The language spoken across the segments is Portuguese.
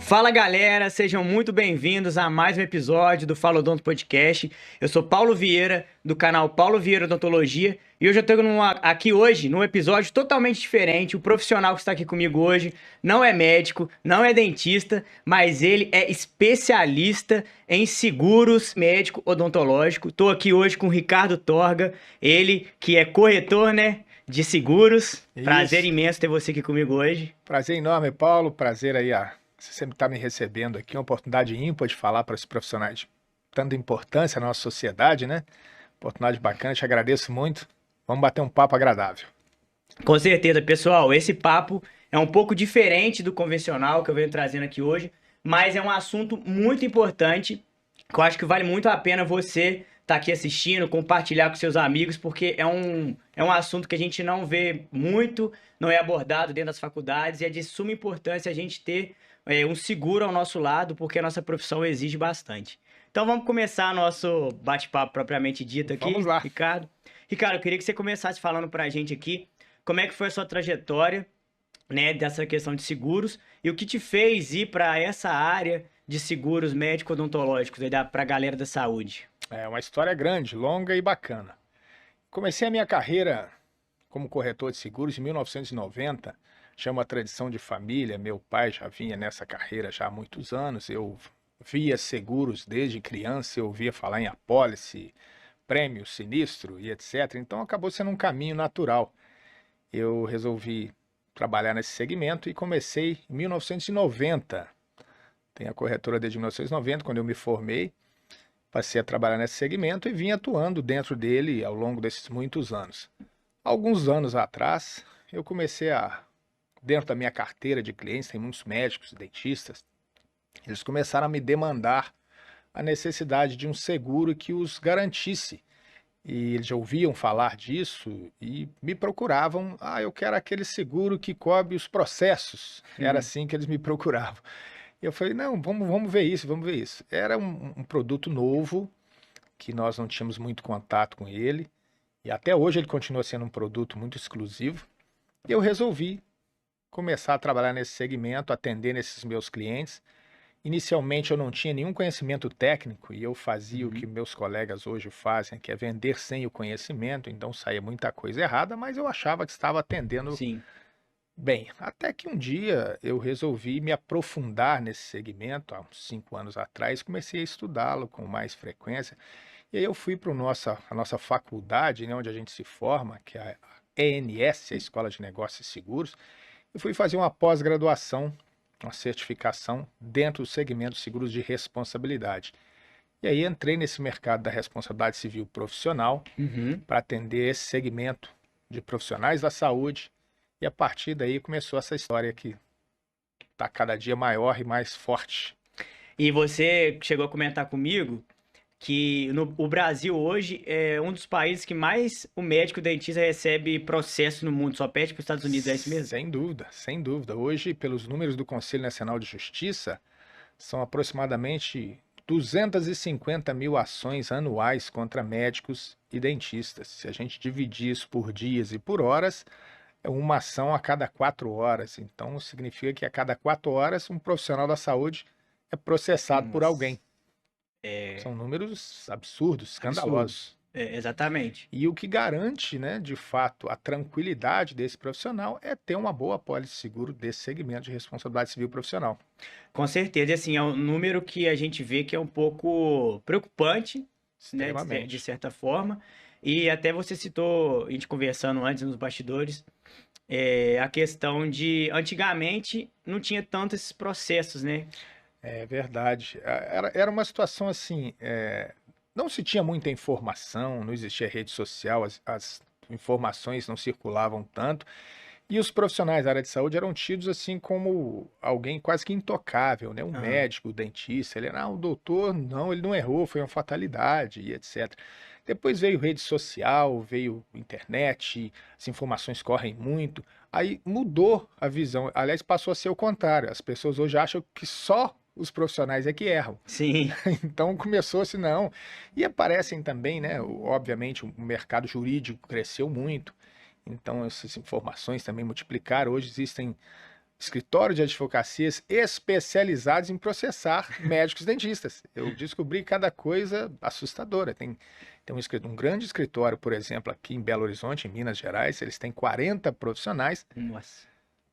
Fala galera, sejam muito bem-vindos a mais um episódio do Fala Odonto Podcast. Eu sou Paulo Vieira, do canal Paulo Vieira Odontologia, e hoje eu estou aqui hoje num episódio totalmente diferente. O profissional que está aqui comigo hoje não é médico, não é dentista, mas ele é especialista em seguros médico odontológico. Estou aqui hoje com o Ricardo Torga, ele que é corretor, né, de seguros. Prazer Isso. imenso ter você aqui comigo hoje. Prazer enorme, Paulo. Prazer aí, você sempre está me recebendo aqui, uma oportunidade ímpar de falar para os profissionais de tanta importância na nossa sociedade, né? Oportunidade bacana, te agradeço muito. Vamos bater um papo agradável. Com certeza, pessoal, esse papo é um pouco diferente do convencional que eu venho trazendo aqui hoje, mas é um assunto muito importante que eu acho que vale muito a pena você estar aqui assistindo, compartilhar com seus amigos, porque é um assunto que a gente não vê muito, não é abordado dentro das faculdades e é de suma importância a gente ter um seguro ao nosso lado, porque a nossa profissão exige bastante. Então vamos começar nosso bate-papo propriamente dito aqui, Vamos lá. Ricardo. Ricardo, eu queria que você começasse falando pra gente aqui como é que foi a sua trajetória, né, dessa questão de seguros e o que te fez ir para essa área de seguros médico-odontológicos para a galera da saúde? É uma história grande, longa e bacana. Comecei a minha carreira como corretor de seguros em 1990. Chama a tradição de família. Meu pai já vinha nessa carreira já há muitos anos. Eu via seguros desde criança, eu ouvia falar em apólice, prêmio, sinistro e etc. Então acabou sendo um caminho natural. Eu resolvi trabalhar nesse segmento e comecei em 1990. Tenho a corretora desde 1990, quando eu me formei. Passei a trabalhar nesse segmento e vim atuando dentro dele ao longo desses muitos anos. Alguns anos atrás, eu comecei dentro da minha carteira de clientes, tem muitos médicos, dentistas, eles começaram a me demandar a necessidade de um seguro que os garantisse. E eles já ouviam falar disso e me procuravam. Eu quero aquele seguro que cobre os processos. Era assim que eles me procuravam. E eu falei, não, vamos ver isso, vamos ver isso. Era um produto novo, que nós não tínhamos muito contato com ele. E até hoje ele continua sendo um produto muito exclusivo. E eu resolvi começar a trabalhar nesse segmento, atender esses meus clientes. Inicialmente eu não tinha nenhum conhecimento técnico e eu fazia o que meus colegas hoje fazem, que é vender sem o conhecimento, então saía muita coisa errada, mas eu achava que estava atendendo Sim. bem. Até que um dia eu resolvi me aprofundar nesse segmento, há uns 5 anos atrás, comecei a estudá-lo com mais frequência, e aí eu fui para a nossa faculdade, né, onde a gente se forma, que é a ENS, a Escola de Negócios e Seguros, e fui fazer uma pós-graduação, uma certificação dentro do segmento de seguros de responsabilidade. E aí entrei nesse mercado da responsabilidade civil profissional para atender esse segmento de profissionais da saúde. E a partir daí começou essa história que está cada dia maior e mais forte. E você chegou a comentar comigo que o Brasil hoje é um dos países que mais o médico dentista recebe processo no mundo, só pede para os Estados Unidos, é isso mesmo? Sem dúvida, sem dúvida. Hoje, pelos números do Conselho Nacional de Justiça, são aproximadamente 250 mil ações anuais contra médicos e dentistas. Se a gente dividir isso por dias e por horas, é uma ação a cada 4 horas. Então, significa que a cada 4 horas um profissional da saúde é processado por Nossa, alguém. São números absurdos, absurdo. escandalosos. Exatamente. E o que garante, né, de fato, a tranquilidade desse profissional é ter uma boa apólice de seguro desse segmento de responsabilidade civil profissional. Com certeza, e assim, é um número que a gente vê que é um pouco preocupante, né, de Extremamente. certa forma. E até você citou, a gente conversando antes nos bastidores, a questão de antigamente não tinha tanto esses processos, né? É verdade. Era uma situação assim, não se tinha muita informação, não existia rede social, as informações não circulavam tanto, e os profissionais da área de saúde eram tidos assim como alguém quase que intocável, né? Um Aham. médico, o dentista, ele era, o doutor, não, ele não errou, foi uma fatalidade e etc. Depois veio rede social, veio internet, as informações correm muito, aí mudou a visão, aliás, passou a ser o contrário, as pessoas hoje acham que só os profissionais é que erram. Sim, Então começou assim, não. E aparecem também, né? Obviamente, o mercado jurídico cresceu muito, então essas informações também multiplicaram. Hoje existem escritórios de advocacias especializados em processar médicos dentistas. Eu descobri cada coisa assustadora. Tem um grande escritório, por exemplo, aqui em Belo Horizonte, em Minas Gerais, eles têm 40 profissionais, Nossa.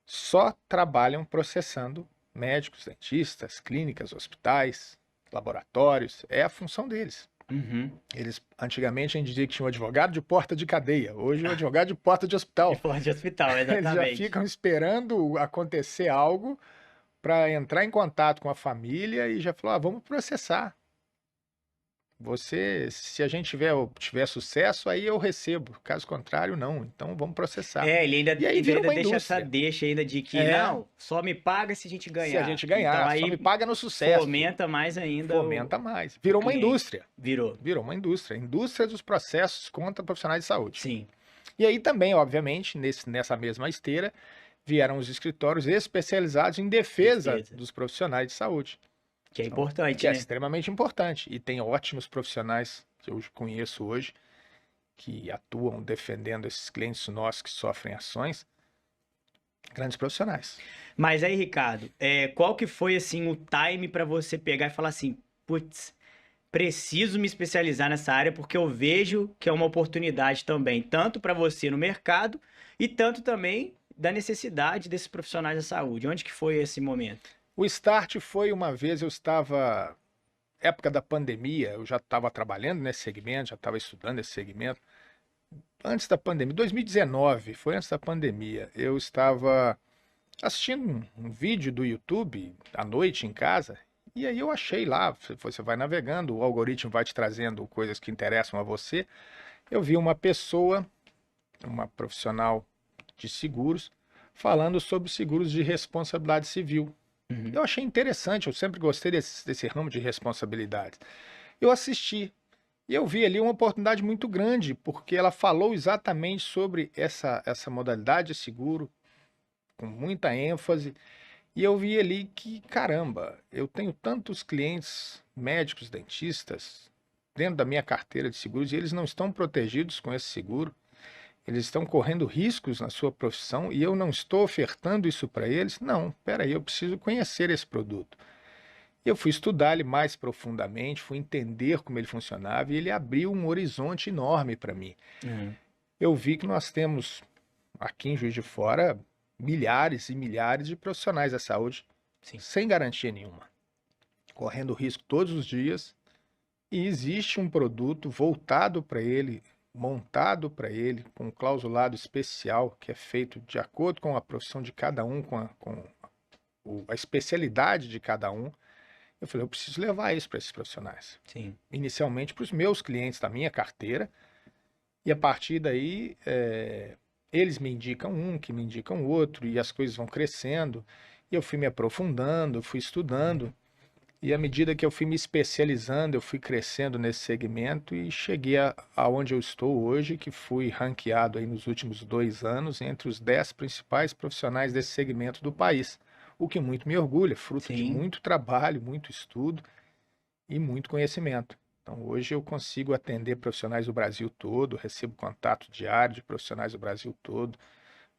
só trabalham processando médicos, dentistas, clínicas, hospitais, laboratórios. É a função deles. Uhum. Antigamente a gente dizia que tinha um advogado de porta de cadeia, hoje o advogado de porta de hospital. De porta de hospital, Eles já exatamente. ficam esperando acontecer algo para entrar em contato com a família e já falar, vamos processar. Se a gente tiver sucesso, aí eu recebo. Caso contrário, não. Então vamos processar. Ele ainda, E aí vira uma deixa essa indústria. ainda de que, É. não, só me paga se a gente ganhar. Se a gente ganhar, Então, só aí me paga no sucesso. fomenta mais ainda Fomenta mais. Virou uma cliente. indústria. Virou uma indústria. Indústria dos processos contra profissionais de saúde. Sim. E aí também, obviamente, nessa mesma esteira, vieram os escritórios especializados em defesa dos profissionais de saúde. Que é importante, que é né? extremamente importante. E tem ótimos profissionais que eu conheço hoje que atuam defendendo esses clientes nossos que sofrem ações. Grandes profissionais. Mas aí, Ricardo, qual que foi assim o time para você pegar e falar assim, putz, preciso me especializar nessa área porque eu vejo que é uma oportunidade também, tanto para você no mercado e tanto também da necessidade desses profissionais da saúde. Onde que foi esse momento? O start foi uma vez, época da pandemia, eu já estava trabalhando nesse segmento, já estava estudando esse segmento. Antes da pandemia, 2019, foi antes da pandemia, eu estava assistindo um vídeo do YouTube à noite em casa, e aí eu achei lá, você vai navegando, o algoritmo vai te trazendo coisas que interessam a você. Eu vi uma pessoa, uma profissional de seguros, falando sobre seguros de responsabilidade civil. Uhum. Eu achei interessante, eu sempre gostei desse ramo de responsabilidade. Eu assisti e eu vi ali uma oportunidade muito grande, porque ela falou exatamente sobre essa modalidade de seguro, com muita ênfase, e eu vi ali que, caramba, eu tenho tantos clientes médicos, dentistas, dentro da minha carteira de seguros, e eles não estão protegidos com esse seguro. Eles estão correndo riscos na sua profissão e eu não estou ofertando isso para eles? Não, peraí, eu preciso conhecer esse produto. Eu fui estudar ele mais profundamente, fui entender como ele funcionava e ele abriu um horizonte enorme para mim. Uhum. Eu vi que nós temos aqui em Juiz de Fora milhares e milhares de profissionais da saúde sem garantia nenhuma, correndo risco todos os dias, e existe um produto voltado para ele, montado para ele, com um clausulado especial que é feito de acordo com a profissão de cada um, com a especialidade de cada um. Eu falei, eu preciso levar isso para esses profissionais. Sim. Inicialmente para os meus clientes da minha carteira, e a partir daí eles me indicam um, que me indicam outro, e as coisas vão crescendo, e eu fui me aprofundando, fui estudando, e à medida que eu fui me especializando, eu fui crescendo nesse segmento e cheguei aonde eu estou hoje, que fui ranqueado aí nos últimos 2 anos entre os 10 principais profissionais desse segmento do país, o que muito me orgulha, fruto de muito trabalho, muito estudo e muito conhecimento. Então hoje eu consigo atender profissionais do Brasil todo, recebo contato diário de profissionais do Brasil todo,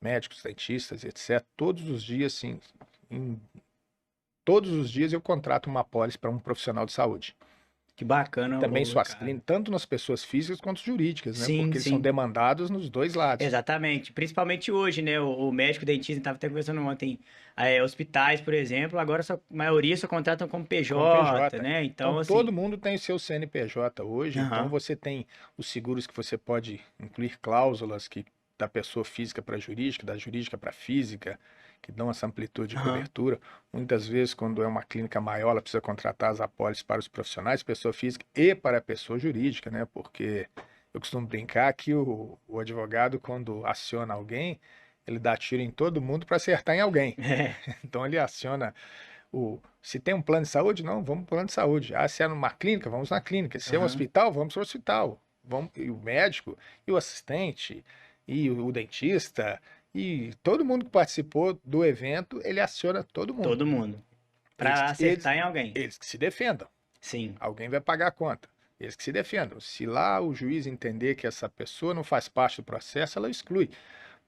médicos, dentistas, etc. Todos os dias, sim, todos os dias eu contrato uma apólice para um profissional de saúde. Que bacana. Também suas clínicas, tanto nas pessoas físicas quanto jurídicas, né? Sim, porque eles são demandados nos dois lados. Exatamente. Principalmente hoje, né? O médico dentista, estava até conversando ontem, hospitais, por exemplo, agora a maioria só contratam como PJ, né? Então, assim... todo mundo tem o seu CNPJ hoje, então você tem os seguros que você pode incluir cláusulas da pessoa física para jurídica, da jurídica para física, que dão essa amplitude de cobertura. Muitas vezes, quando é uma clínica maior, ela precisa contratar as apólices para os profissionais, pessoa física e para a pessoa jurídica, né? Porque eu costumo brincar que o advogado, quando aciona alguém, ele dá tiro em todo mundo para acertar em alguém. Então, ele aciona se tem um plano de saúde, não, vamos para o plano de saúde. Se é numa clínica, vamos na clínica. Se é um hospital, vamos para o hospital. E o médico, e o assistente, e o dentista... E todo mundo que participou do evento, ele aciona todo mundo. Todo mundo. Para acertar em alguém. Eles que se defendam. Sim. Alguém vai pagar a conta. Eles que se defendam. Se lá o juiz entender que essa pessoa não faz parte do processo, ela exclui.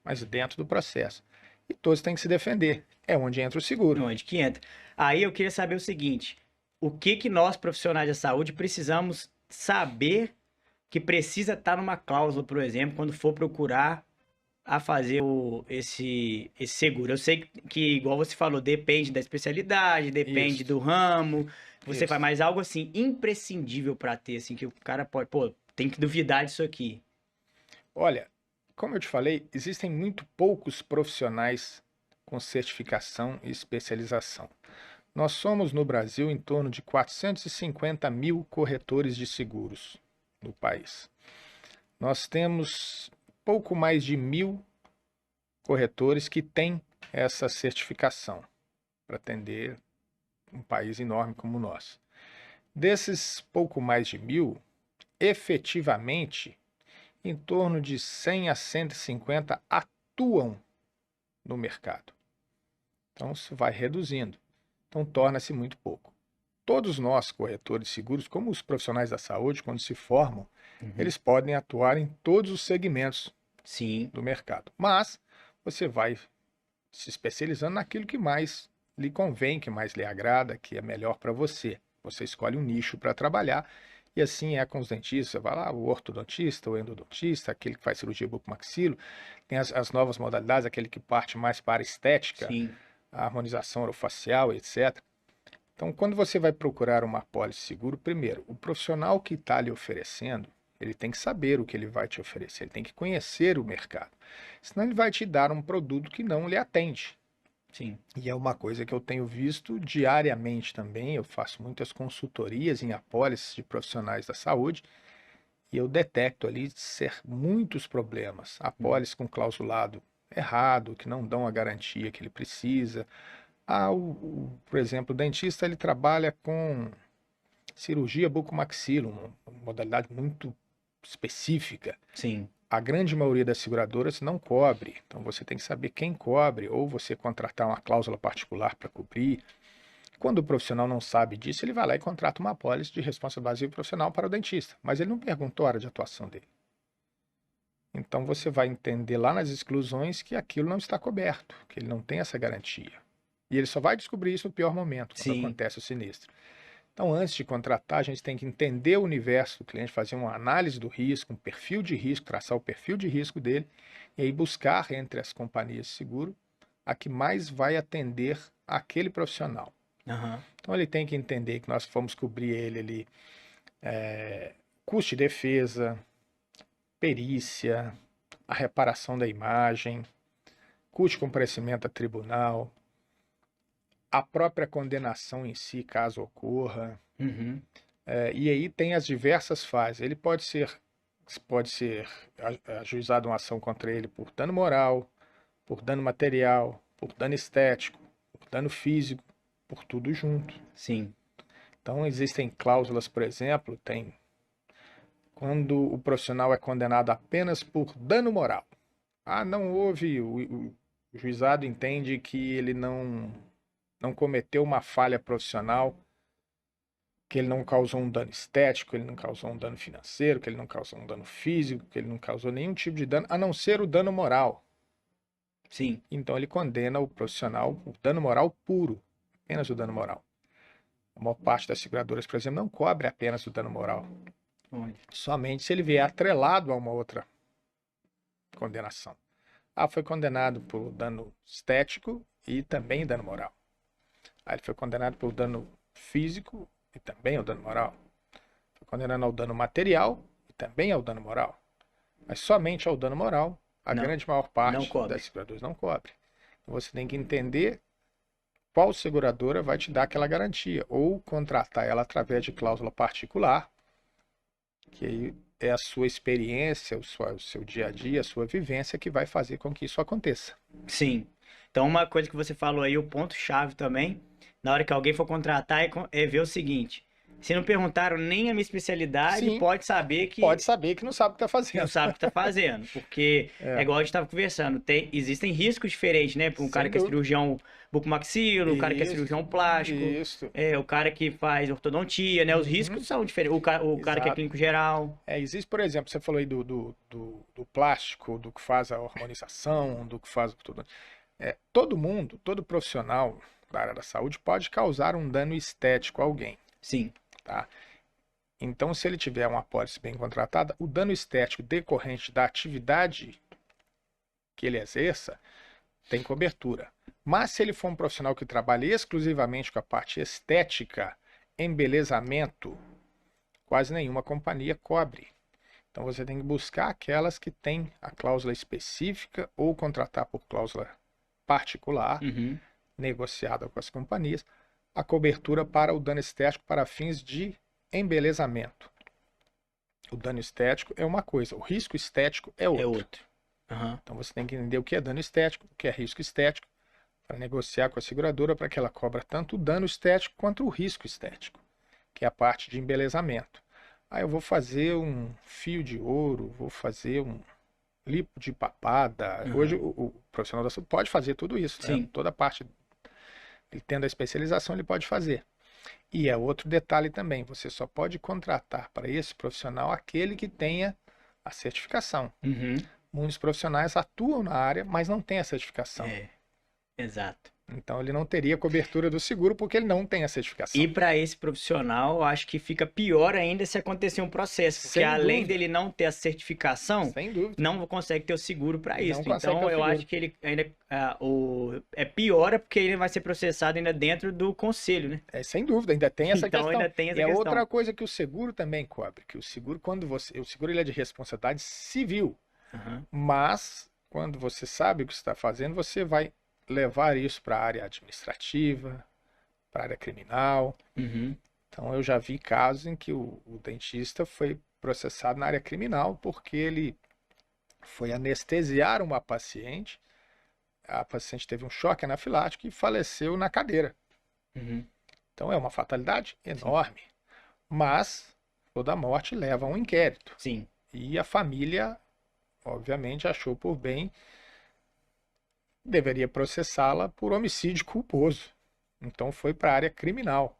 Mas dentro do processo. e todos têm que se defender. É onde entra o seguro. Onde que entra? Aí eu queria saber o seguinte: o que que nós, profissionais da saúde, precisamos saber que precisa estar numa cláusula, por exemplo, quando for procurar a fazer esse seguro? Eu sei que, igual você falou, depende da especialidade, depende Isso, do ramo, você faz isso. mais algo assim imprescindível para ter, assim, que o cara pode, pô, tem que duvidar disso aqui. Olha, como eu te falei, existem muito poucos profissionais com certificação e especialização. Nós somos no Brasil em torno de 450 mil corretores de seguros no país. Nós temos pouco mais de 1.000 corretores que têm essa certificação para atender um país enorme como o nosso. Desses pouco mais de 1.000, efetivamente, em torno de 100 a 150 atuam no mercado. Então, isso vai reduzindo. Então, torna-se muito pouco. Todos nós, corretores de seguros, como os profissionais da saúde, quando se formam, eles podem atuar em todos os segmentos Sim, do mercado. Mas você vai se especializando naquilo que mais lhe convém, que mais lhe agrada, que é melhor para você. Você escolhe um nicho para trabalhar e assim é com os dentistas. Você vai lá, o ortodontista, o endodontista, aquele que faz cirurgia bucomaxilo, tem as novas modalidades, aquele que parte mais para a estética, sim, a harmonização orofacial, etc. Então, quando você vai procurar uma apólice de seguro, primeiro, o profissional que está lhe oferecendo, ele tem que saber o que ele vai te oferecer, ele tem que conhecer o mercado. Senão ele vai te dar um produto que não lhe atende. sim. E é uma coisa que eu tenho visto diariamente também. Eu faço muitas consultorias em apólices de profissionais da saúde e eu detecto ali muitos problemas. Apólices com clausulado errado, que não dão a garantia que ele precisa. Por exemplo, o dentista ele trabalha com cirurgia bucomaxilo, uma modalidade muito específica. Sim, A grande maioria das seguradoras não cobre, então você tem que saber quem cobre, ou você contratar uma cláusula particular para cobrir. Quando o profissional não sabe disso, ele vai lá e contrata uma apólice de responsabilidade civil profissional para o dentista, mas ele não perguntou a área de atuação dele. Então você vai entender lá nas exclusões que aquilo não está coberto, que ele não tem essa garantia. E ele só vai descobrir isso no pior momento, quando sim. acontece o sinistro. Então, antes de contratar, a gente tem que entender o universo do cliente, fazer uma análise do risco, um perfil de risco, traçar o perfil de risco dele, e aí buscar entre as companhias de seguro a que mais vai atender aquele profissional. Aham. Então, ele tem que entender que nós vamos cobrir ele ali, custo de defesa, perícia, a reparação da imagem, custo de comparecimento a tribunal, a própria condenação em si, caso ocorra. Uhum. E aí tem as diversas fases. Ele pode ser ajuizado uma ação contra ele por dano moral, por dano material, por dano estético, por dano físico, por tudo junto. Sim. Então existem cláusulas, por exemplo, tem quando o profissional é condenado apenas por dano moral. Não houve, o juizado entende que ele não cometeu uma falha profissional, que ele não causou um dano estético, ele não causou um dano financeiro, que ele não causou um dano físico, que ele não causou nenhum tipo de dano, a não ser o dano moral. Sim. Então ele condena o profissional por dano moral puro, apenas o dano moral. A maior parte das seguradoras, por exemplo, não cobre apenas o dano moral, Olha. somente se ele vier atrelado a uma outra condenação. Foi condenado por dano estético e também dano moral. Ele foi condenado por dano físico e também ao dano moral. Foi condenado ao dano material e também ao dano moral. Mas somente ao dano moral, a Não, grande maior não parte cobre. das seguradoras não cobre. Então você tem que entender qual seguradora vai te dar aquela garantia, ou contratar ela através de cláusula particular, que aí é a sua experiência, o seu dia a dia, a sua vivência que vai fazer com que isso aconteça. Sim. Então, uma coisa que você falou aí, o ponto-chave também, na hora que alguém for contratar, é ver o seguinte: se não perguntaram nem a minha especialidade, Sim, pode saber pode saber que não sabe o que está que não fazendo. sabe o que tá fazendo. Porque é É, igual a gente estava conversando, existem riscos diferentes, né? Para um cara sem que é dúvida. cirurgião bucomaxilo, o cara que é Isso, cirurgião plástico, isso. o cara que faz ortodontia, né? Os Uhum, riscos são diferentes. O cara que é exato. clínico geral. Existe, por exemplo, você falou aí do plástico, do que faz a harmonização, do que faz tudo. Todo mundo, todo profissional da área da saúde pode causar um dano estético a alguém, Sim. tá? Então, se ele tiver uma apólice bem contratada, o dano estético decorrente da atividade que ele exerça tem cobertura. Mas se ele for um profissional que trabalha exclusivamente com a parte estética, embelezamento, quase nenhuma companhia cobre. Então você tem que buscar aquelas que têm a cláusula específica ou contratar por cláusula particular, Uhum. negociada com as companhias, a cobertura para o dano estético para fins de embelezamento. O dano estético é uma coisa, o risco estético é É outra. outro. Aham. Então você tem que entender o que é dano estético, o que é risco estético, para negociar com a seguradora para que ela cobra tanto o dano estético quanto o risco estético, que é a parte de embelezamento. Ah, eu vou fazer um fio de ouro, vou fazer um lipo de papada. Uhum. Hoje o profissional da saúde pode fazer tudo isso, né? Sim. Toda a parte, ele tendo a especialização, ele pode fazer. E é outro detalhe também, você só pode contratar para esse profissional aquele que tenha a certificação. Uhum. Muitos profissionais atuam na área, mas não têm a certificação. É, exato. Então ele não teria cobertura do seguro porque ele não tem a certificação. E para esse profissional, eu acho que fica pior ainda se acontecer um processo, porque Sem além dúvida. dele não ter a certificação, Sem dúvida. não consegue ter o seguro para isso. Não consegue ter Então o eu seguro. acho que ele ainda é pior porque ele vai ser processado ainda dentro do conselho, né? É, sem dúvida, ainda tem essa Então questão. ainda tem essa E é questão. outra coisa que o seguro também cobre, que o seguro, o seguro ele é de responsabilidade civil, Aham. mas quando você sabe o que está fazendo, você vai levar isso para a área administrativa, para a área criminal. Uhum. Então eu já vi casos em que o dentista foi processado na área criminal porque ele foi anestesiar uma paciente, a paciente teve um choque anafilático e faleceu na cadeira. Uhum. Então é uma fatalidade enorme, mas toda morte leva a um inquérito. Sim. E a família, obviamente, achou por bem, deveria processá-la por homicídio culposo. Então foi para a área criminal.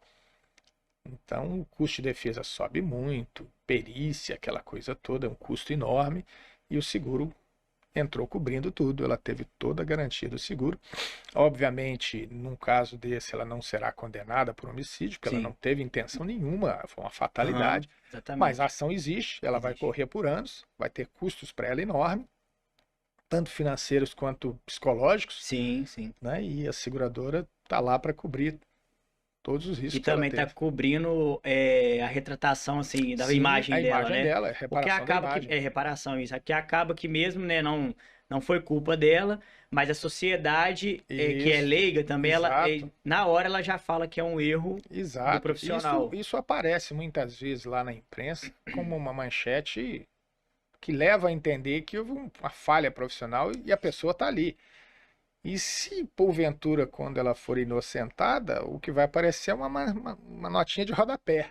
Então o custo de defesa sobe muito, perícia, aquela coisa toda, é um custo enorme, e o seguro entrou cobrindo tudo, ela teve toda a garantia do seguro. Obviamente, num caso desse, ela não será condenada por homicídio, porque Sim. ela não teve intenção nenhuma, foi uma Aham, fatalidade. exatamente. Mas a ação existe, ela vai Existe. correr por anos, vai ter custos para ela enorme, tanto financeiros quanto psicológicos, Sim, sim. né? E a seguradora está lá para cobrir todos os E riscos que ela também tá teve. cobrindo a retratação, assim, da Sim, imagem a dela, imagem né? dela, é Porque reparação da acaba que, imagem. reparação, isso aqui acaba que mesmo, né, não foi culpa dela, mas a sociedade que é Isso, leiga também, ela, exato. na hora ela já fala que é um erro do Exato. profissional. Isso aparece muitas vezes lá na imprensa como uma manchete que leva a entender que houve uma falha profissional e a pessoa está ali. E se, porventura, quando ela for inocentada, o que vai aparecer é uma notinha de rodapé.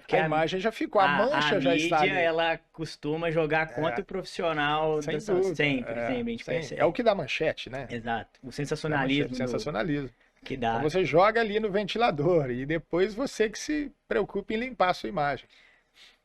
Porque A imagem já ficou, a a mancha já está mídia, ali. ela costuma jogar contra o profissional Sem dúvida. sempre, a gente É percebe. o que dá manchete, né? Exato. O Dá sensacionalismo manchete, sensacionalismo. que Então dá. você joga ali no ventilador e depois você que se preocupe em limpar a sua imagem.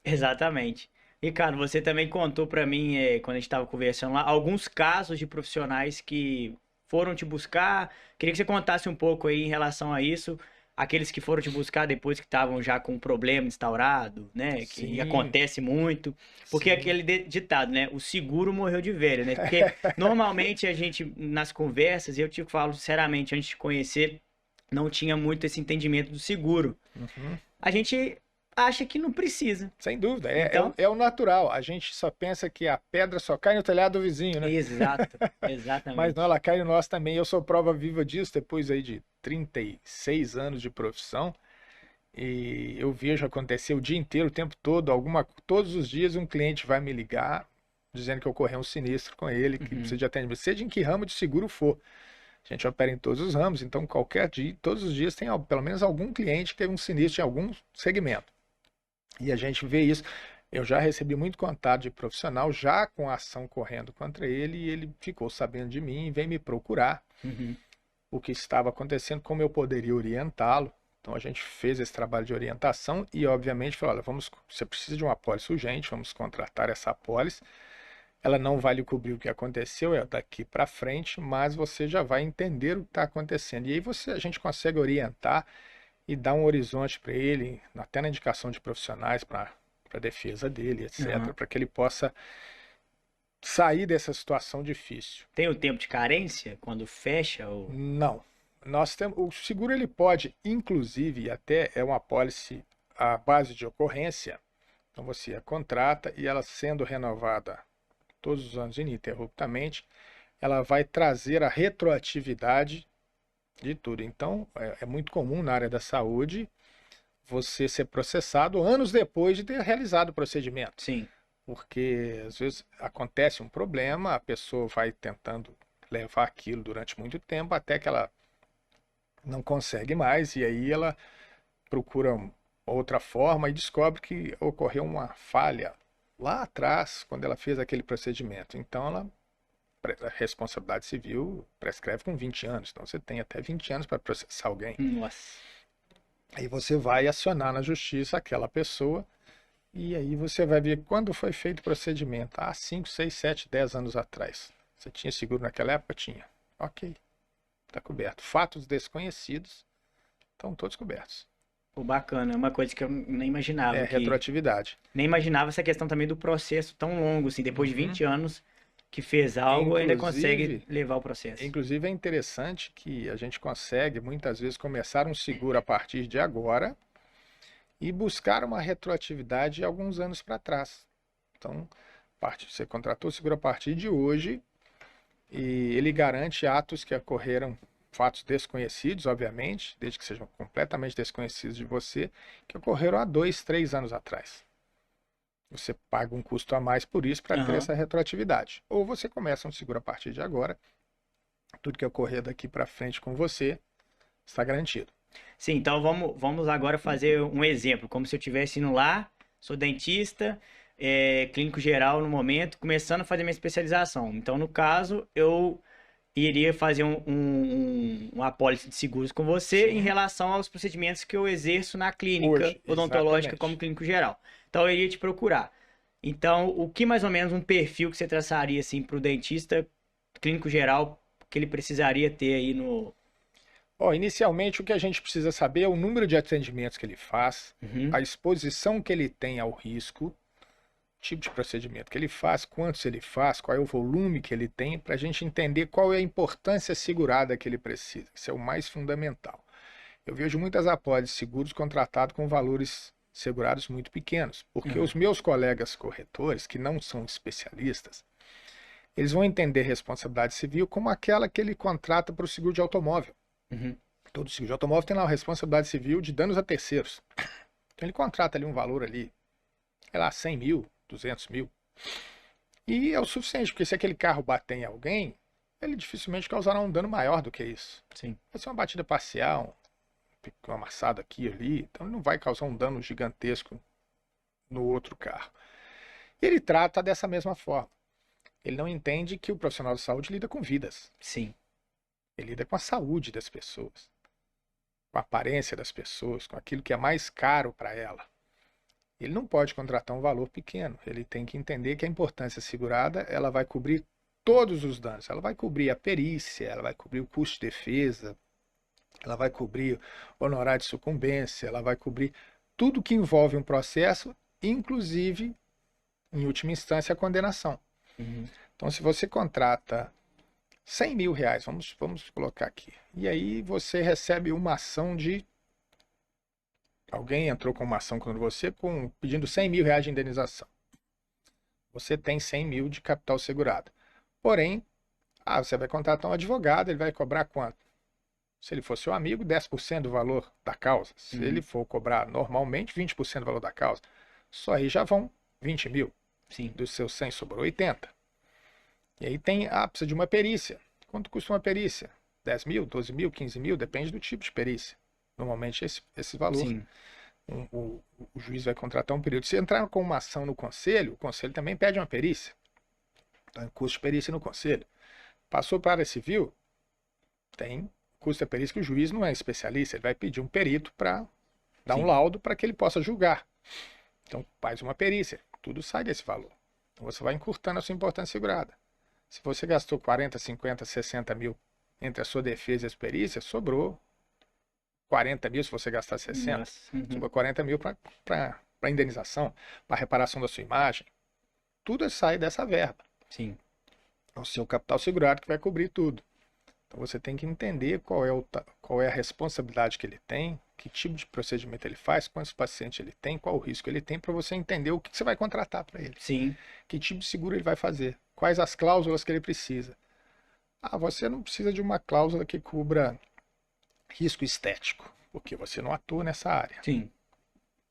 Exatamente. Ricardo, você também contou para mim, quando a gente estava conversando lá, alguns casos de profissionais que foram te buscar. Queria que você contasse um pouco aí em relação a isso. Aqueles que foram te buscar depois que estavam já com um problema instaurado, né? Que Sim, acontece muito. Porque sim. aquele ditado, né? O seguro morreu de velho, né? Porque normalmente a gente, nas conversas, e eu te falo sinceramente, antes de conhecer, não tinha muito esse entendimento do seguro. Uhum. A gente acha que não precisa. Sem dúvida, Então, é o natural. A gente só pensa que a pedra só cai no telhado do vizinho, né? exato, Mas exatamente. não, ela cai no nosso também. Eu sou prova viva disso, depois aí de 36 anos de profissão. E eu vejo acontecer o dia inteiro, o tempo todo, todos os dias um cliente vai me ligar dizendo que ocorreu um sinistro com ele, que precisa de atendimento, seja em que ramo de seguro for. A gente opera em todos os ramos, então qualquer dia, todos os dias tem pelo menos algum cliente que teve um sinistro em algum segmento. E a gente vê isso. Eu já recebi muito contato de profissional, já com a ação correndo contra ele, e ele ficou sabendo de mim e veio me procurar Uhum. o que estava acontecendo, como eu poderia orientá-lo. Então a gente fez esse trabalho de orientação e, obviamente, falou: olha, você precisa de uma apólice urgente, vamos contratar essa apólice. Ela não vai lhe cobrir o que aconteceu daqui para frente, mas você já vai entender o que está acontecendo. E aí a gente consegue orientar e dar um horizonte para ele, até na indicação de profissionais para a defesa dele, etc., para que ele possa sair dessa situação difícil. Tem o tempo de carência quando fecha? Ou... Não. Nós temos, o seguro ele pode, inclusive, até é uma apólice à base de ocorrência, então você a contrata e ela sendo renovada todos os anos ininterruptamente, ela vai trazer a retroatividade de tudo. Então, é muito comum na área da saúde você ser processado anos depois de ter realizado o procedimento. Sim. Porque às vezes acontece um problema, a pessoa vai tentando levar aquilo durante muito tempo até que ela não consegue mais e aí ela procura outra forma e descobre que ocorreu uma falha lá atrás quando ela fez aquele procedimento. Então a responsabilidade civil prescreve com 20 anos, então você tem até 20 anos para processar alguém. Nossa. Aí você vai acionar na justiça aquela pessoa e aí você vai ver quando foi feito o procedimento. 5, 6, 7, 10 anos atrás. Você tinha seguro naquela época? Tinha. Ok, está coberto. Fatos desconhecidos estão todos cobertos. Pô, bacana, é uma coisa que eu nem imaginava. É retroatividade. Nem imaginava essa questão também do processo tão longo, assim, depois de 20 anos que fez algo, ainda consegue levar o processo. Inclusive é interessante que a gente consegue, muitas vezes, começar um seguro a partir de agora e buscar uma retroatividade alguns anos para trás. Então, você contratou o seguro a partir de hoje e ele garante atos que ocorreram, fatos desconhecidos, obviamente, desde que sejam completamente desconhecidos de você, que ocorreram há 2, 3 anos atrás. Você paga um custo a mais por isso para ter essa retroatividade. Ou você começa um seguro a partir de agora, tudo que ocorrer daqui para frente com você está garantido. Sim, então vamos agora fazer um exemplo, como se eu estivesse indo lá, sou dentista, clínico geral no momento, começando a fazer minha especialização. Então, no caso, eu iria fazer uma apólice de seguros com você em relação aos procedimentos que eu exerço na clínica Hoje, odontológica como clínico geral. Então, eu iria te procurar. Então, o que mais ou menos um perfil que você traçaria assim, para o dentista clínico geral que ele precisaria ter aí no... Inicialmente, o que a gente precisa saber é o número de atendimentos que ele faz, a exposição que ele tem ao risco, tipo de procedimento que ele faz, quantos ele faz, qual é o volume que ele tem, para a gente entender qual é a importância segurada que ele precisa. Isso é o mais fundamental. Eu vejo muitas apólices de seguros contratados com valores segurados muito pequenos, porque os meus colegas corretores, que não são especialistas, eles vão entender responsabilidade civil como aquela que ele contrata para o seguro de automóvel. Todo seguro de automóvel tem lá a responsabilidade civil de danos a terceiros. Então ele contrata ali um valor ali, sei lá, 100 mil, 200 mil. E é o suficiente, porque se aquele carro bater em alguém, ele dificilmente causará um dano maior do que isso. Sim. Vai ser uma batida parcial, um amassado aqui e ali, então ele não vai causar um dano gigantesco no outro carro. E ele trata dessa mesma forma. Ele não entende que o profissional de saúde lida com vidas. Sim. Ele lida com a saúde das pessoas, com a aparência das pessoas, com aquilo que é mais caro para ela. Ele não pode contratar um valor pequeno. Ele tem que entender que a importância segurada ela vai cobrir todos os danos. Ela vai cobrir a perícia, ela vai cobrir o custo de defesa, ela vai cobrir o honorário de sucumbência, ela vai cobrir tudo que envolve um processo, inclusive, em última instância, a condenação. Então, se você contrata 100 mil reais, vamos colocar aqui, e aí você recebe uma ação de... Alguém entrou com uma ação contra você pedindo 100 mil reais de indenização. Você tem 100 mil de capital segurado. Porém, você vai contratar um advogado, ele vai cobrar quanto? Se ele for seu amigo, 10% do valor da causa. Se ele for cobrar normalmente, 20% do valor da causa. Só aí já vão 20 mil. Sim. Dos seus 100 sobrou 80. E aí precisa de uma perícia. Quanto custa uma perícia? 10 mil, 12 mil, 15 mil, depende do tipo de perícia. Normalmente esse valor. Sim. O juiz vai contratar um período. Se entrar com uma ação no conselho, o conselho também pede uma perícia. Então, custo de perícia no conselho. Passou para a área civil, tem custo da perícia que o juiz não é especialista, ele vai pedir um perito para dar um laudo para que ele possa julgar. Então, faz uma perícia, tudo sai desse valor. Então você vai encurtando a sua importância segurada. Se você gastou 40, 50, 60 mil entre a sua defesa e as perícias, sobrou 40 mil se você gastar 60. Nossa. Uhum. Sobrou 40 mil para indenização, para reparação da sua imagem. Tudo sai dessa verba. Sim. É o seu capital segurado que vai cobrir tudo. Então você tem que entender qual é a responsabilidade que ele tem, que tipo de procedimento ele faz, quantos pacientes ele tem, qual o risco ele tem, para você entender o que você vai contratar para ele. Sim. Que tipo de seguro ele vai fazer, quais as cláusulas que ele precisa. Ah, você não precisa de uma cláusula que cubra risco estético, porque você não atua nessa área. Sim.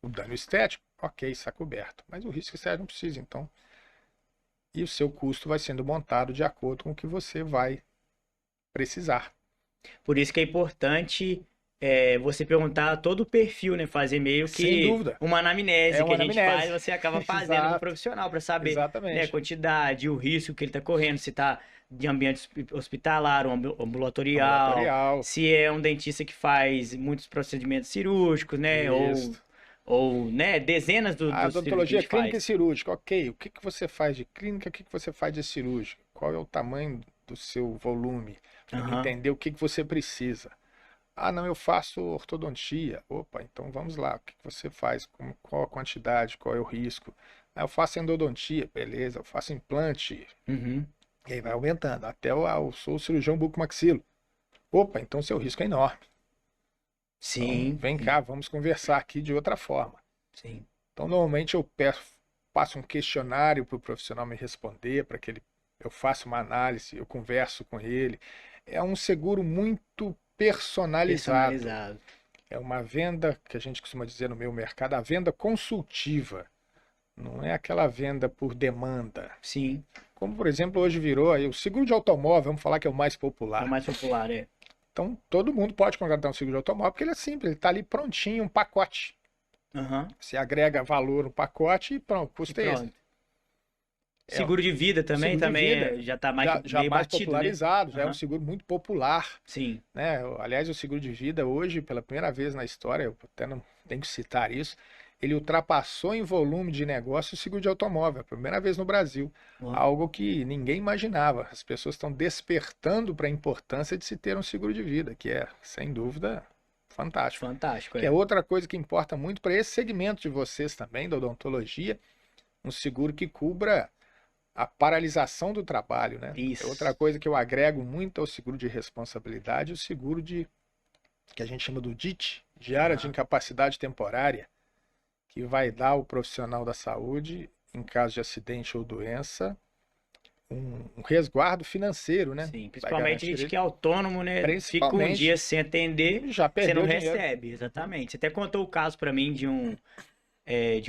O dano estético, ok, está coberto, mas o risco estético não precisa, então. E o seu custo vai sendo montado de acordo com o que você vai precisar. Por isso que é importante você perguntar todo o perfil, né? Fazer meio Sem que dúvida. uma anamnese É uma que a gente anamnese. faz, você acaba fazendo no Exato. profissional para saber, né, a Exatamente. quantidade, o risco que ele está correndo, se está de ambiente hospitalar ou ambulatorial, Ambulatorial. se é um dentista que faz muitos procedimentos cirúrgicos, né? Isso. Ou né, dezenas A dos cirurgios que a odontologia gente clínica e faz. cirúrgica, ok. O que você faz de clínica, o que você faz de cirúrgica? Qual é o tamanho do seu volume? Para Aham. entender o que você precisa. Ah, não, eu faço ortodontia. Opa, então vamos lá. O que você faz? Qual a quantidade? Qual é o risco? Ah, eu faço endodontia. Beleza, eu faço implante. Uhum. E aí vai aumentando. Até eu sou cirurgião bucomaxilo. Opa, então seu risco é enorme. Então, Sim. vem cá, vamos conversar aqui de outra forma. Sim. Então, normalmente eu passo um questionário para o profissional me responder, para que eu faça uma análise, eu converso com ele. É um seguro muito personalizado. Personalizado. É uma venda que a gente costuma dizer no meu mercado, a venda consultiva. Não é aquela venda por demanda. Sim. Como, por exemplo, hoje virou aí o seguro de automóvel, vamos falar que é o mais É popular. o mais popular, é. Então, todo mundo pode contratar um seguro de automóvel, porque ele é simples, ele está ali prontinho, um pacote. Aham. Você agrega valor no pacote e pronto, E custa esse. pronto. Seguro de vida também, Seguro de vida, já tá mais, já meio mais batido, né? popularizado, já é um Aham. seguro muito popular, Sim. né? Aliás, o seguro de vida hoje, pela primeira vez na história, eu até não tenho que citar isso, ele ultrapassou em volume de negócio o seguro de automóvel, a primeira vez no Brasil, Ó, algo que ninguém imaginava. As pessoas estão despertando para a importância de se ter um seguro de vida, que é, sem dúvida, fantástico. fantástico, Que é outra coisa que importa muito para esse segmento de vocês também, da odontologia, um seguro que cubra a paralisação do trabalho, né? Isso. É outra coisa que eu agrego muito ao seguro de responsabilidade, o seguro que a gente chama do DIT, diária de incapacidade temporária, que vai dar ao profissional da saúde, em caso de acidente ou doença, um resguardo financeiro, né? Sim, Vai principalmente a garantir gente ele, que é autônomo, né? Fica um principalmente, dia sem atender, já você não perdeu dinheiro. recebe, exatamente. Você até contou o caso pra mim de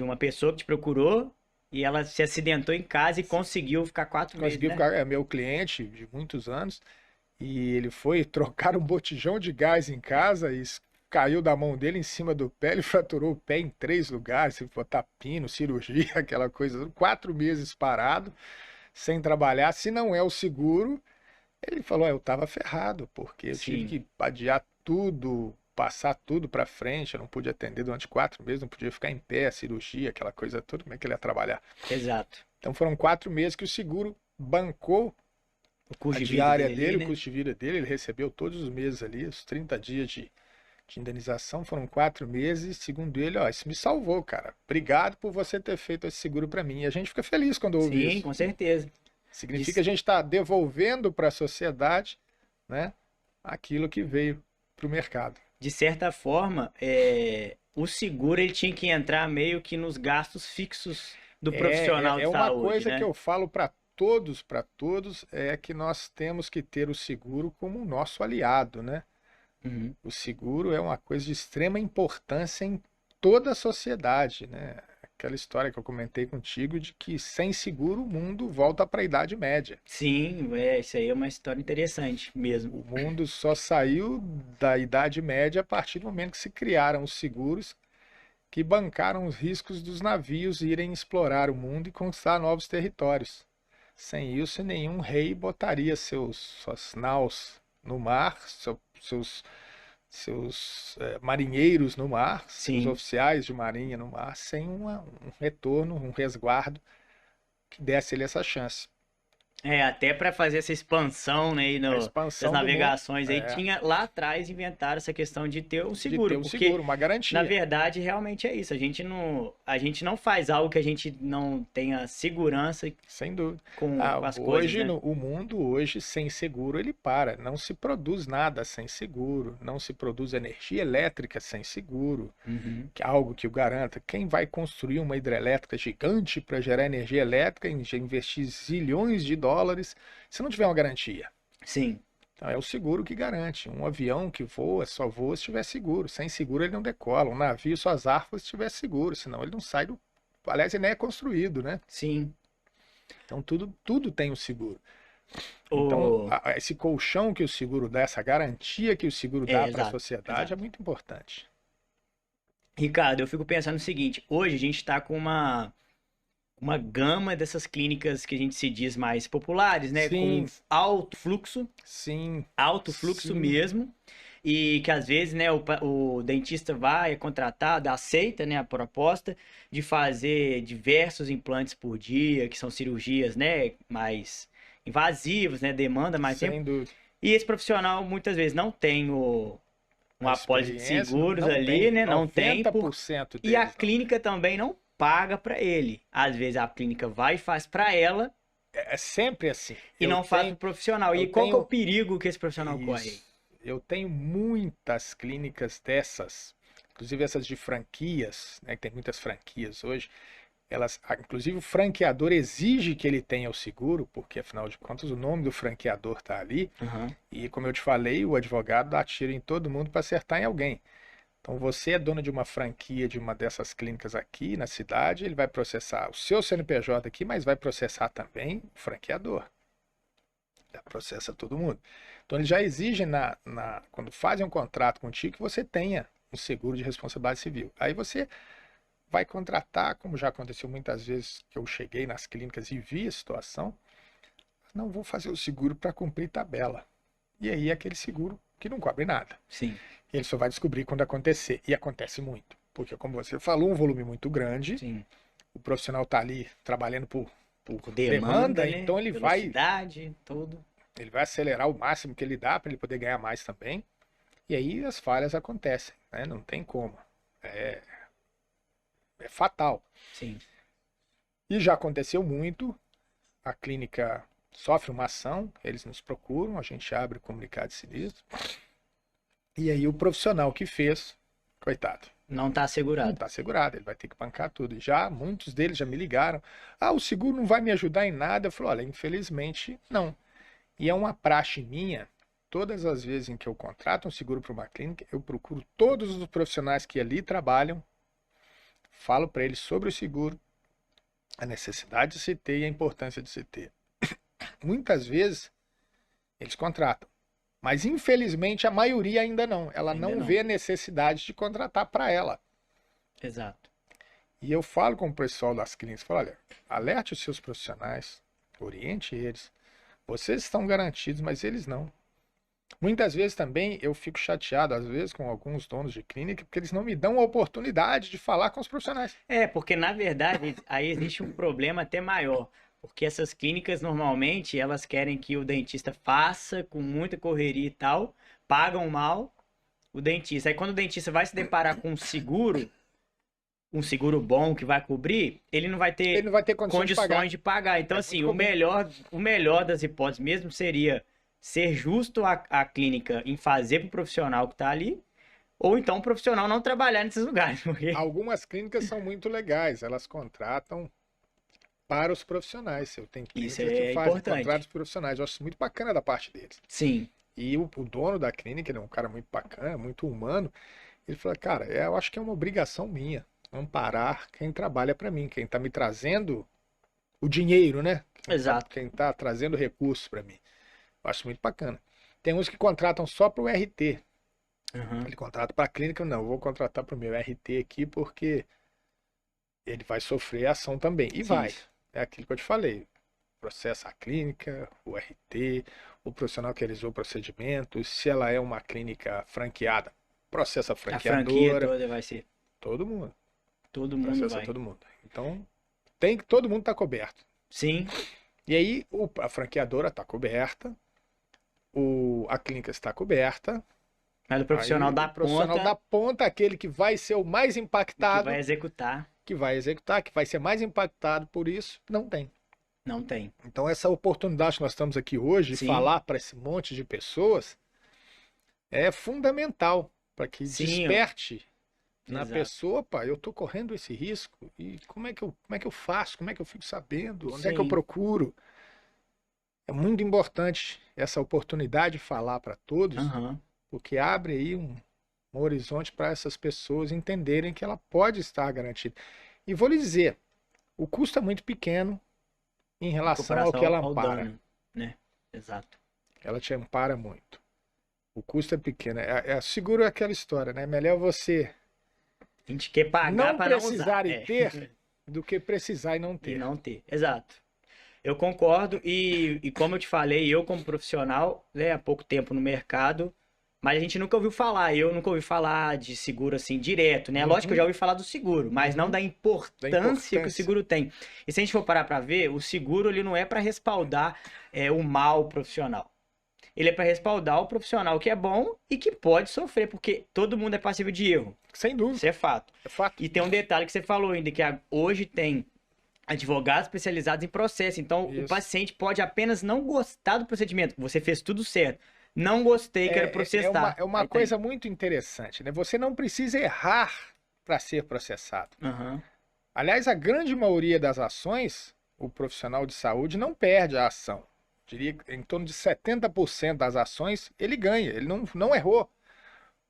uma pessoa que te procurou e ela se acidentou em casa e conseguiu ficar 4 meses, Conseguiu né? ficar, é meu cliente de muitos anos, e ele foi trocar um botijão de gás em casa e caiu da mão dele em cima do pé, ele fraturou o pé em 3 lugares, teve que botar pino, cirurgia, aquela coisa, 4 meses parado, sem trabalhar. Se não é o seguro, ele falou, eu estava ferrado, porque eu tive Sim, que adiar tudo, passar tudo para frente, eu não pude atender durante 4 meses, não podia ficar em pé, cirurgia, aquela coisa toda, como é que ele ia trabalhar? exato. Então foram 4 meses que o seguro bancou O a custo de vida diária dele dele, ali, o né? custo de vida dele, ele recebeu todos os meses ali, os 30 dias de indenização, foram 4 meses, segundo ele, ó, isso me salvou, cara. Obrigado por você ter feito esse seguro para mim. E a gente fica feliz quando ouve Sim, isso. com certeza. Significa que a gente está devolvendo para a sociedade, né, aquilo que veio para o mercado. De certa forma, o seguro ele tinha que entrar meio que nos gastos fixos do profissional de Uma saúde, coisa que né? eu falo para todos, é que nós temos que ter o seguro como o nosso aliado, né? Uhum. O seguro é uma coisa de extrema importância em toda a sociedade, né? Aquela história que eu comentei contigo de que sem seguro o mundo volta para a Idade Média. Sim, isso aí é uma história interessante mesmo. O mundo só saiu da Idade Média a partir do momento que se criaram os seguros que bancaram os riscos dos navios irem explorar o mundo e conquistar novos territórios. Sem isso, nenhum rei botaria suas naus no mar, seus marinheiros no mar, seus Sim, oficiais de marinha no mar, sem um retorno, um resguardo que desse ele essa chance. Até para fazer essa expansão, né, A das expansão do mundo, navegações aí, tinha lá atrás inventaram essa questão de ter o de ter seguro, um porque seguro, uma na garantia. verdade realmente é isso, a gente não faz algo que a gente não tenha segurança Sem dúvida. com as coisas, né? O mundo hoje sem seguro ele para. Não se produz nada sem seguro. Não se produz energia elétrica sem seguro. Uhum. Que é algo que o garanta. Quem vai construir uma hidrelétrica gigante para gerar energia elétrica, investir zilhões de dólares, se não tiver uma garantia? Sim. Então é o seguro que garante. Um avião que voa, só voa se tiver seguro. Sem seguro ele não decola. Um navio só zarpa se tiver seguro, senão ele não sai do. Aliás, ele nem é construído, né? Sim. Então tudo tem um seguro. Então, O... esse colchão que o seguro dá, essa garantia que o seguro dá para a exato, sociedade exato. é muito importante. Ricardo, eu fico pensando o seguinte, hoje a gente está com uma gama dessas clínicas que a gente se diz mais populares, né? Com Sim, sim. sim, Alto fluxo sim. mesmo, e que às vezes, né, o dentista vai, é contratado, aceita, né, a proposta de fazer diversos implantes por dia, que são cirurgias, né, mais invasivas, né, demanda mais tempo, Sem dúvida. e esse profissional muitas vezes não tem A uma apólice de experiência seguros não ali, tem. né, não tem, 90% e a deles não tem. clínica também não paga para ele. Às vezes a clínica vai e faz para ela, É sempre assim. e não faz pro profissional. Eu E qual que é o tenho perigo que esse profissional corre aí? isso. Eu tenho muitas clínicas dessas, inclusive essas de franquias, né, que tem muitas franquias hoje. Inclusive o franqueador exige que ele tenha o seguro, porque afinal de contas o nome do franqueador está ali. Uhum. E como eu te falei, o advogado dá tiro em todo mundo para acertar em alguém. Então você é dono de uma franquia de uma dessas clínicas aqui na cidade, ele vai processar o seu CNPJ aqui, mas vai processar também o franqueador. Já processa todo mundo. Então eles já exigem quando fazem um contrato contigo que você tenha um seguro de responsabilidade civil. Aí você vai contratar, como já aconteceu muitas vezes que eu cheguei nas clínicas e vi a situação, não vou fazer o seguro para cumprir tabela. E aí é aquele seguro que não cobre nada. Sim. Ele só vai descobrir quando acontecer. E acontece muito. Porque, como você falou, um volume muito grande, Sim. o profissional está ali trabalhando por Demanda, né? então Velocidade, tudo. ele vai acelerar o máximo que ele dá para ele poder ganhar mais também. E aí as falhas acontecem, né? Não tem como. É fatal. Sim. E já aconteceu muito, a clínica sofre uma ação, eles nos procuram, a gente abre o comunicado de sinistro, e aí o profissional que fez, coitado, Não tá não assegurado. está segurado, ele vai ter que bancar tudo. Já, muitos deles já me ligaram, o seguro não vai me ajudar em nada. Eu falo, olha, infelizmente não. E é uma praxe minha, todas as vezes em que eu contrato um seguro para uma clínica, eu procuro todos os profissionais que ali trabalham, falo para eles sobre o seguro, a necessidade de se ter e a importância de se ter. Muitas vezes eles contratam, mas infelizmente a maioria ainda não. Ela Ainda não não. vê necessidade de contratar para ela. Exato. E eu falo com o pessoal das clínicas, falo, olha, alerte os seus profissionais, oriente eles. Vocês estão garantidos, mas eles não. Muitas vezes também eu fico chateado, às vezes, com alguns donos de clínica, porque eles não me dão a oportunidade de falar com os profissionais. Porque na verdade aí existe um problema até maior. Porque essas clínicas normalmente elas querem que o dentista faça com muita correria e tal, pagam mal o dentista. Aí quando o dentista vai se deparar com um seguro bom que vai cobrir, ele não vai Ele ter não vai ter condições de pagar. Então, É assim, muito comum. o melhor das hipóteses mesmo seria ser justo a clínica em fazer pro profissional que tá ali, ou então o profissional não trabalhar nesses lugares, porque... Algumas clínicas são muito legais, elas contratam para os profissionais. Eu tenho Isso clínicas que é fazem importante. contratos profissionais, eu acho isso muito bacana da parte deles. Sim, E o dono da clínica, ele é um cara muito bacana, muito humano. Ele falou, cara, eu acho que é uma obrigação minha amparar quem trabalha para mim, quem está me trazendo o dinheiro, né? exato. Quem tá trazendo recursos para mim. Eu acho muito bacana. Tem uns que contratam só para o RT. Uhum. Ele contrata para a clínica, não, eu vou contratar para o meu RT aqui porque ele vai sofrer ação também. E Sim, vai. É aquilo que eu te falei. Processa a clínica, o RT, o profissional que realizou o procedimento. Se ela é uma clínica franqueada, processa a a franquia franqueadora. toda vai ser, Todo mundo. todo mundo Processa vai. todo mundo. Então, todo mundo está coberto. Sim, E aí a franqueadora está coberta, a clínica está coberta, mas o profissional aí da o profissional da ponta ponta, aquele que vai ser o mais que vai impactado, executar, que vai executar, que vai ser mais impactado por isso, não tem. não tem. Então essa oportunidade que nós estamos aqui hoje de Sim, falar para esse monte de pessoas é fundamental para que sim, desperte na exato. pessoa, pá, eu estou correndo esse risco e como é que eu faço? Como é que eu fico sabendo? Onde é que eu Sim, procuro? É muito importante essa oportunidade de falar para todos, aham. porque abre aí um horizonte para essas pessoas entenderem que ela pode estar garantida. E vou lhe dizer, o custo é muito pequeno em Em relação ao que comparação ela ao ampara. dano, né? Exato. Ela te ampara muito. O custo é pequeno. Seguro é aquela história, né? Melhor você A gente quer pagar não para não usar, precisar e ter do que precisar e não e ter. não ter. Exato. Eu concordo e como eu te falei, eu como profissional, né, há pouco tempo no mercado, mas a gente nunca ouviu falar, eu nunca ouvi falar de seguro assim direto, né? Lógico que eu já Uhum, ouvi falar do seguro, mas não uhum. da Da importância que o importância. seguro tem. E se a gente for parar para ver, o seguro ele não é para respaldar o mal profissional. Ele é para respaldar o profissional que é bom e que pode sofrer, porque todo mundo é passível de erro. Sem Isso dúvida. é fato. É fato. E tem um detalhe que você falou ainda, que hoje tem advogados especializados em processo. Então, o Isso. paciente pode apenas não gostar do procedimento. Você fez tudo certo. Não gostei, quero processar. É uma Aí tem. coisa muito interessante, né? Você não precisa errar para ser processado. Aham. Aliás, a grande maioria das ações, o profissional de saúde não perde a ação. Diria que em torno de 70% das ações ele ganha, ele não errou.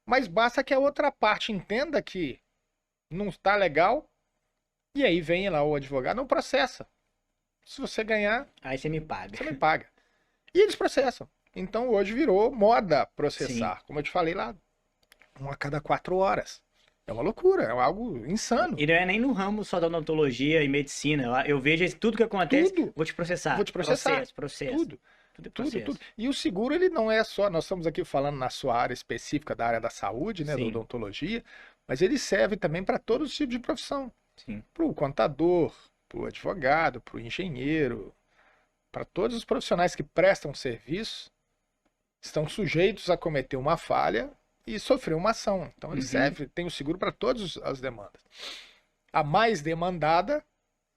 Mas basta que a outra parte entenda que não está legal e aí vem lá o advogado, não processa. Se você ganhar, Aí você me paga. você me paga. E eles processam. Então hoje virou moda Sim. processar. Como eu te falei lá, um a cada 4 horas. É uma loucura, é algo insano. E não é nem no ramo só da odontologia e medicina. Eu vejo tudo que acontece, Tudo, vou te vou processar. te processar. Processo, processo. Tudo, Tudo é tudo. processo. E o seguro, ele não é só, nós estamos aqui falando na sua área específica da área da saúde, né, da Sim, odontologia, mas ele serve também para todos os tipos de profissão. sim. Para o contador, para o advogado, para o engenheiro, para todos os profissionais que prestam serviço, estão sujeitos a cometer uma falha e sofrer uma ação. Então ele Uhum. serve, tem o seguro para todas as demandas. A mais demandada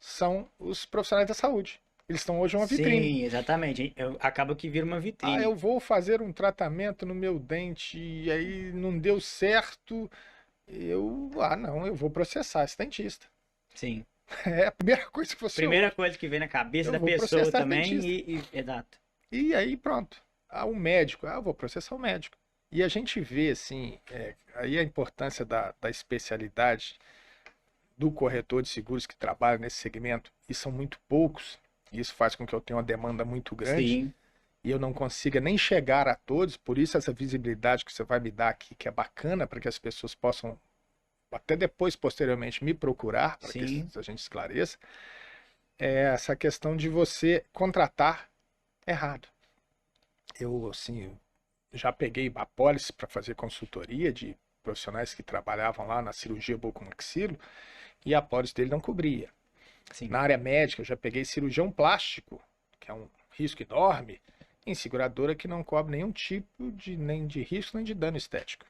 são os profissionais da saúde. Eles estão hoje em uma vitrine. Sim, exatamente. Acaba que vira uma Ah, eu vitrine. vou fazer um tratamento no meu dente e aí não deu certo. Não, eu vou processar esse dentista. Sim. É a primeira coisa que você Primeira ouve. coisa que vem na cabeça Eu da vou pessoa processar esse também dentista. exato. E aí pronto. O médico, eu vou processar o médico. E a gente vê, assim, aí a importância da especialidade do corretor de seguros que trabalha nesse segmento, e são muito poucos, e isso faz com que eu tenha uma demanda muito grande, Sim, e eu não consiga nem chegar a todos, por isso essa visibilidade que você vai me dar aqui, que é bacana para que as pessoas possam, até depois, posteriormente, me procurar, para que sim. a gente esclareça, é essa questão de você contratar errado. Eu, assim, já peguei apólice para fazer consultoria de profissionais que trabalhavam lá na cirurgia bucomaxilo e a apólice dele não cobria. Sim. Na área médica, eu já peguei cirurgião plástico, que é um risco enorme, em seguradora que não cobre nenhum tipo de nem de risco nem de dano estético.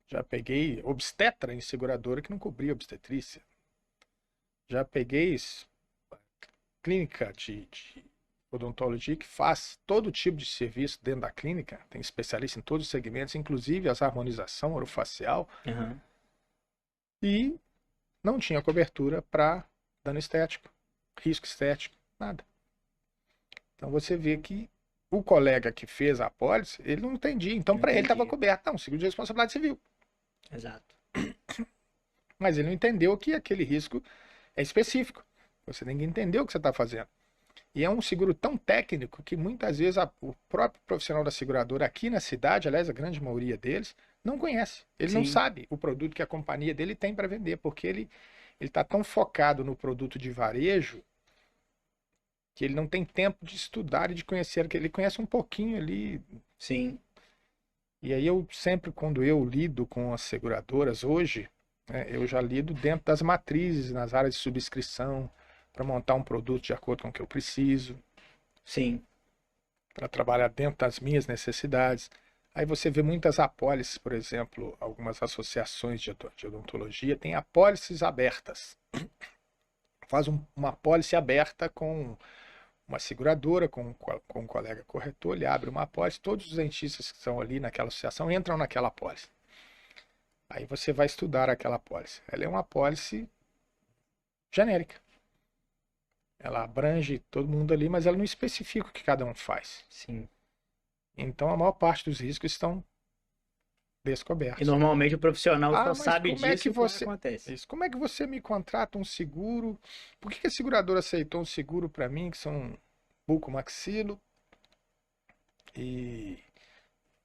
Já peguei obstetra em seguradora que não cobria obstetrícia. Já peguei clínica de odontologia que faz todo tipo de serviço dentro da clínica, tem especialista em todos os segmentos, inclusive as harmonização orofacial, Aham. e não tinha cobertura para dano estético, risco estético, nada. Então você vê que o colega que fez a apólice, ele não entendia. Então Não para ele estava entendi. coberto. Não, seguro de responsabilidade civil. Exato. Mas ele não entendeu que aquele risco é específico. Você tem que entender o que você está fazendo. E é um seguro tão técnico que muitas vezes o próprio profissional da seguradora aqui na cidade, aliás, a grande maioria deles, não conhece. Ele não Sim, sabe o produto que a companhia dele tem para vender, porque ele está tão focado no produto de varejo que ele não tem tempo de estudar e de conhecer, que ele conhece um pouquinho ali. sim. E aí eu sempre, quando eu lido com as seguradoras hoje, né, eu já lido dentro das matrizes, nas áreas de subscrição, para montar um produto de acordo com o que eu preciso, Sim. para trabalhar dentro das minhas necessidades. Aí você vê muitas apólices, por exemplo, algumas associações de odontologia têm apólices abertas. Faz uma apólice aberta com uma seguradora, com um colega corretor, ele abre uma apólice, todos os dentistas que estão ali naquela associação entram naquela apólice. Aí você vai estudar aquela apólice. Ela é uma apólice genérica. Ela abrange todo mundo ali, mas ela não especifica o que cada um faz. Sim. Então a maior parte dos riscos estão E descobertos. normalmente o profissional só mas sabe como é disso que quando você... acontece. Isso. Como é que você me contrata um seguro? Por que a seguradora aceitou um seguro para mim, que são bucomaxilo, e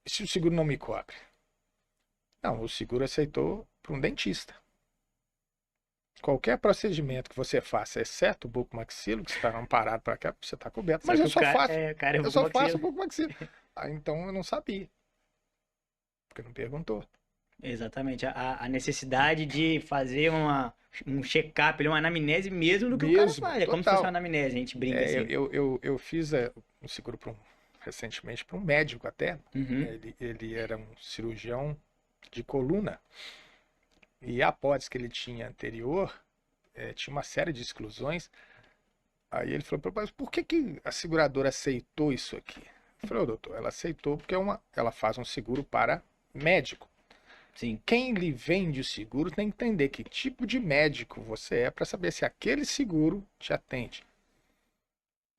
se o seguro não me cobre? Não, o seguro aceitou para um dentista. Qualquer procedimento que você faça, exceto o bucomaxilo, que você está amparado para cá, você está coberto. Mas que eu só faço, o cara é eu só faço o bucomaxilo. bucomaxilo. Então eu não sabia, porque não perguntou. Exatamente. A necessidade de fazer um check-up, uma anamnese mesmo do que o cara Mesmo, faz. É como se fosse uma total. anamnese, a gente brinca assim. Eu fiz um seguro recentemente para um médico até. Uhum. Ele era um cirurgião de coluna. E a apólice que ele tinha anterior tinha uma série de exclusões. Aí ele falou, mas por que a seguradora aceitou isso aqui? Eu falei, doutor, ela aceitou porque ela faz um seguro para médico. Sim. Quem lhe vende o seguro tem que entender que tipo de médico você é para saber se aquele seguro te atende.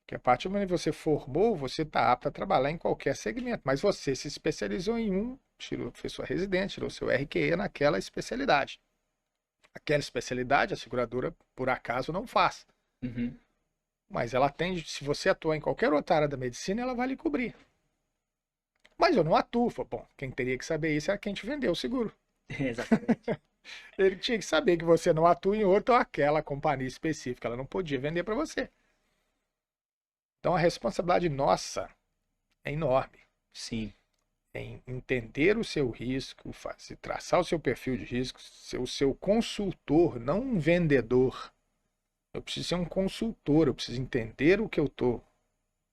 Porque a partir do momento que você formou, você está apto a trabalhar em qualquer segmento. Mas você se especializou em fez sua residência, tirou seu RQE naquela especialidade. Aquela especialidade, a seguradora, por acaso, não faz. Uhum. Mas ela atende, se você atuar em qualquer outra área da medicina, ela vai lhe cobrir. Mas eu não atuo. Bom, quem teria que saber isso era quem te vendeu o seguro. Exatamente. Ele tinha que saber que você não atua em outra ou aquela companhia específica. Ela não podia vender para você. Então a responsabilidade nossa é enorme. Sim. Em entender o seu risco, traçar o seu perfil de risco, ser o seu consultor, não um vendedor. Eu preciso ser um consultor, eu preciso entender o que eu estou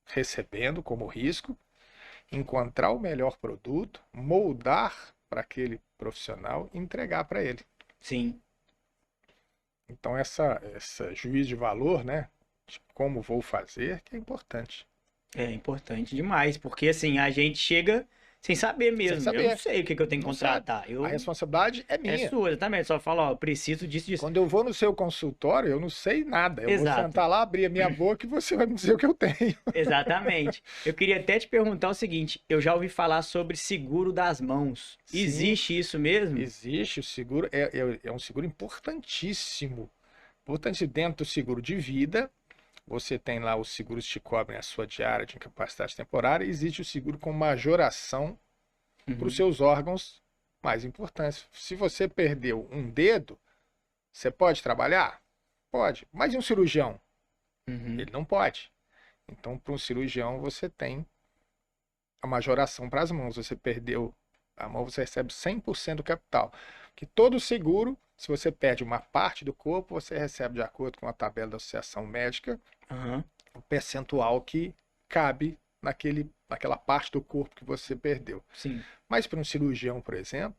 recebendo como risco, encontrar o melhor produto, moldar para aquele profissional e entregar para ele. Sim. Então essa juízo de valor, né, de como vou fazer, que é importante. É importante demais, porque assim, a gente chega sem saber mesmo. Sem Eu não saber. sei o que eu tenho que Não sabe. contratar. A responsabilidade é É minha. sua, exatamente. Só fala, ó, eu preciso disso, disso. Quando eu vou no seu consultório, eu não sei nada. Eu Exato. vou sentar lá, abrir a minha boca e você vai me dizer o que eu tenho. Exatamente. Eu queria até te perguntar o seguinte: eu já ouvi falar sobre seguro das mãos. Sim. Existe isso mesmo? Existe, o seguro é um seguro importantíssimo. Importante dentro do seguro de vida. Você tem lá os seguros que te cobrem a sua diária de incapacidade temporária. Existe o seguro com majoração para os seus órgãos mais importantes. Se você perdeu um dedo, você pode trabalhar? Pode. Mas e um cirurgião? Ele não pode. Então, para um cirurgião, você tem a majoração para as mãos. Você perdeu a mão, você recebe 100% do capital. Que todo seguro, se você perde uma parte do corpo, você recebe, de acordo com a tabela da Associação Médica, o percentual que cabe naquela parte do corpo que você perdeu. Sim. Mas para um cirurgião, por exemplo,